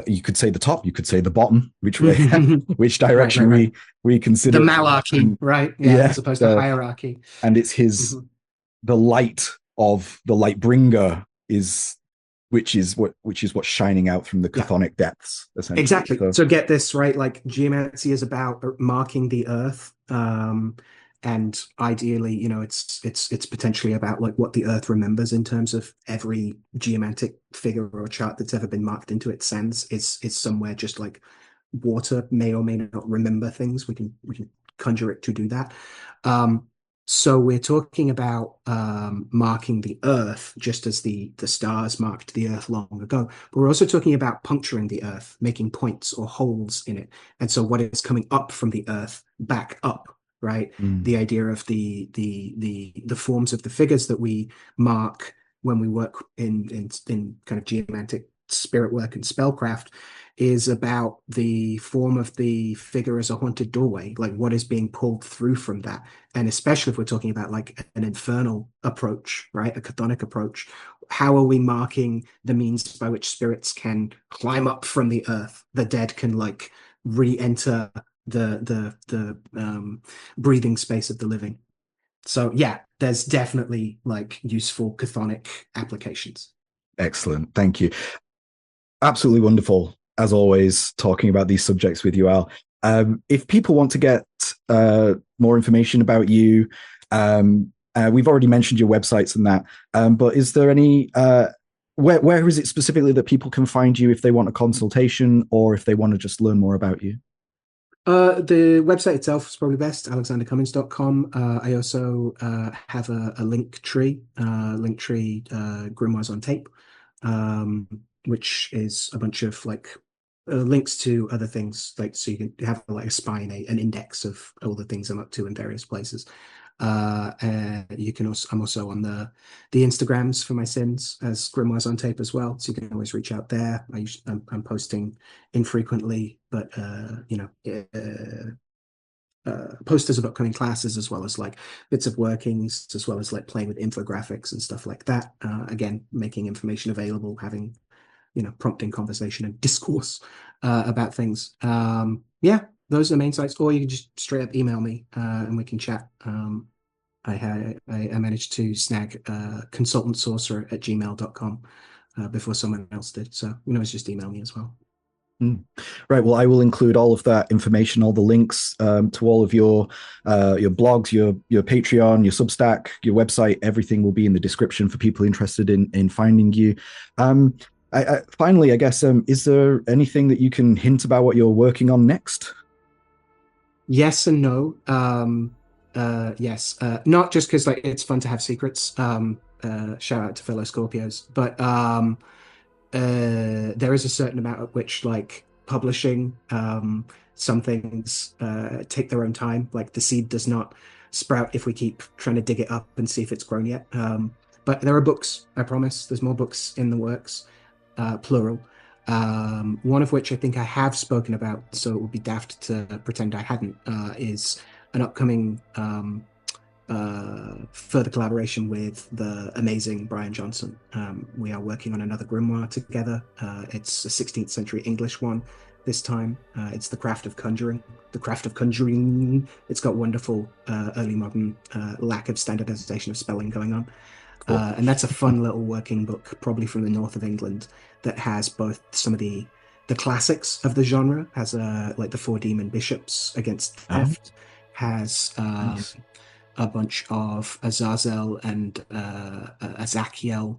you could say the top, you could say the bottom, which way, which direction right. we consider the malarchy, right? As opposed to hierarchy. And it's his the light of the light bringer which is what's shining out from the chthonic depths, essentially. Exactly. So get this right, like geomancy is about marking the earth, and ideally, it's potentially about like what the earth remembers in terms of every geomantic figure or chart that's ever been marked into its sands is somewhere, just like water may or may not remember things. We can conjure it to do that. So we're talking about marking the earth just as the stars marked the earth long ago. But we're also talking about puncturing the earth, making points or holes in it. And so what is coming up from the earth back up, right? The idea of the forms of the figures that we mark when we work in kind of geomantic spirit work and spellcraft is about the form of the figure as a haunted doorway, like what is being pulled through from that. And especially if we're talking about like an infernal approach, right? A chthonic approach. How are we marking the means by which spirits can climb up from the earth? The dead can like re-enter the breathing space of the living. So there's definitely like useful chthonic applications. Excellent. Thank you. Absolutely wonderful, as always, talking about these subjects with you, Al. If people want to get more information about you, we've already mentioned your websites and that, but is there any, where is it specifically that people can find you if they want a consultation or if they want to just learn more about you? The website itself is probably best, alexandercummins.com. I also have a link tree, Grimoires on Tape, which is a bunch of like links to other things, like so you can have like a spine, an index of all the things I'm up to in various places. You can also, I'm also on the Instagrams for my sins as Grimoires on Tape as well, so you can always reach out there. I'm posting infrequently, but posters of upcoming classes, as well as like bits of workings, as well as like playing with infographics and stuff like that. Again, making information available, having prompting conversation and discourse about things. Those are the main sites, or you can just straight up email me and we can chat. I managed to snag consultantsorcerer@gmail.com before someone else did. So it's just email me as well. Right. Well, I will include all of that information, all the links to all of your blogs, your Patreon, your Substack, your website. Everything will be in the description for people interested in finding you. Finally, I guess, is there anything that you can hint about what you're working on next? Yes and no. Yes, not just because like it's fun to have secrets. Shout out to fellow Scorpios, but there is a certain amount at which like publishing some things take their own time. Like the seed does not sprout if we keep trying to dig it up and see if it's grown yet. But there are books, I promise. There's more books in the works, plural. One of which I think I have spoken about, so it would be daft to pretend I hadn't, is an upcoming further collaboration with the amazing Brian Johnson. We are working on another grimoire together. It's a 16th century English one this time. It's The Craft of Conjuring. The Craft of Conjuring. It's got wonderful early modern lack of standardization of spelling going on. Cool. And that's a fun little working book, probably from the north of England, that has both some of the classics of the genre, has like the four demon bishops against theft, has Nice. a bunch of Azazel and Azakiel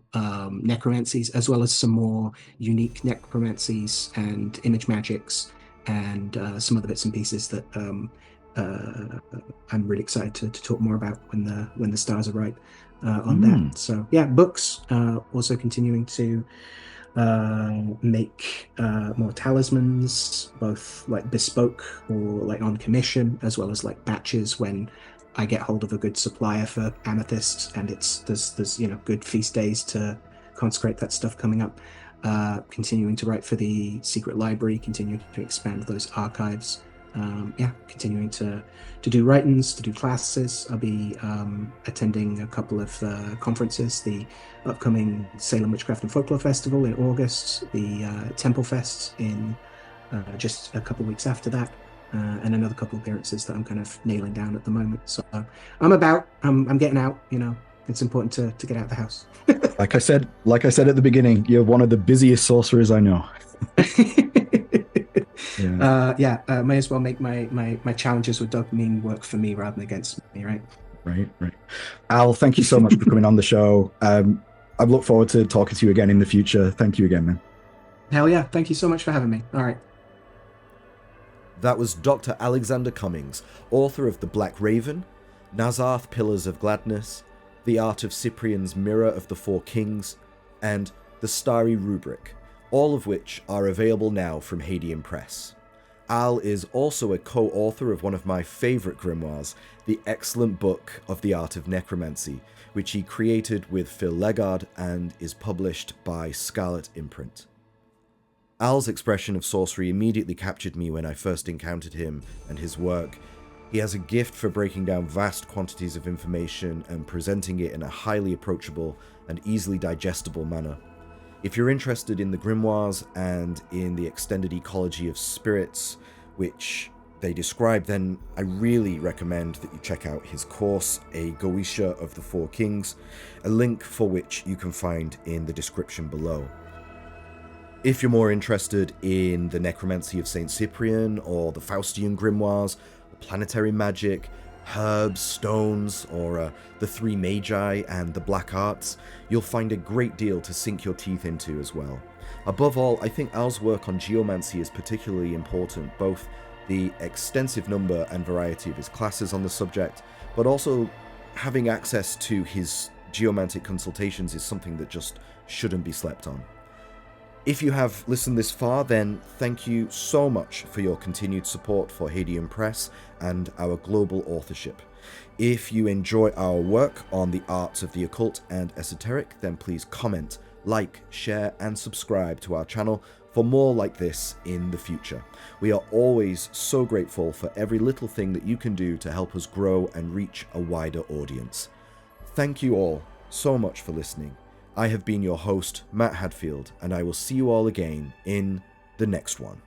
necromancies, as well as some more unique necromancies and image magics, and some other bits and pieces that I'm really excited to talk more about when the stars are right on that. So yeah, books. Also continuing to make more talismans, both like bespoke or like on commission, as well as like batches when I get hold of a good supplier for amethysts, and there's good feast days to consecrate that stuff coming up. Continuing to write for the secret library, continuing to expand those archives. Continuing to do write-ins, to do classes. I'll be attending a couple of conferences, the upcoming Salem Witchcraft and Folklore Festival in August, the Temple Fest in just a couple of weeks after that, and another couple of appearances that I'm kind of nailing down at the moment. So I'm getting out, it's important to get out of the house. Like I said at the beginning, you're one of the busiest sorcerers I know. May as well make my challenges with dopamine work for me rather than against me, right? Right. Al, thank you so much for coming on the show. I look forward to talking to you again in the future. Thank you again, man. Hell yeah. Thank you so much for having me. All right. That was Dr. Alexander Cummins, author of The Black Raven, Nazarth Pillars of Gladness, The Art of Cyprian's Mirror of the Four Kings, and The Starry Rubric, all of which are available now from Hadean Press. Al is also a co-author of one of my favourite grimoires, the excellent book of The Art of Necromancy, which he created with Phil Legard and is published by Scarlet Imprint. Al's expression of sorcery immediately captured me when I first encountered him and his work. He has a gift for breaking down vast quantities of information and presenting it in a highly approachable and easily digestible manner. If you're interested in the grimoires and in the extended ecology of spirits, which they describe, then I really recommend that you check out his course, A Goetia of the Four Kings, a link for which you can find in the description below. If you're more interested in the necromancy of Saint Cyprian or the Faustian grimoires, planetary magic, herbs, stones, or the Three Magi and the Black Arts, you'll find a great deal to sink your teeth into as well. Above all, I think Al's work on geomancy is particularly important, both the extensive number and variety of his classes on the subject, but also having access to his geomantic consultations is something that just shouldn't be slept on. If you have listened this far, then thank you so much for your continued support for Hadean Press and our global authorship. If you enjoy our work on the arts of the occult and esoteric, then please comment, like, share, and subscribe to our channel for more like this in the future. We are always so grateful for every little thing that you can do to help us grow and reach a wider audience. Thank you all so much for listening. I have been your host, Matt Hadfield, and I will see you all again in the next one.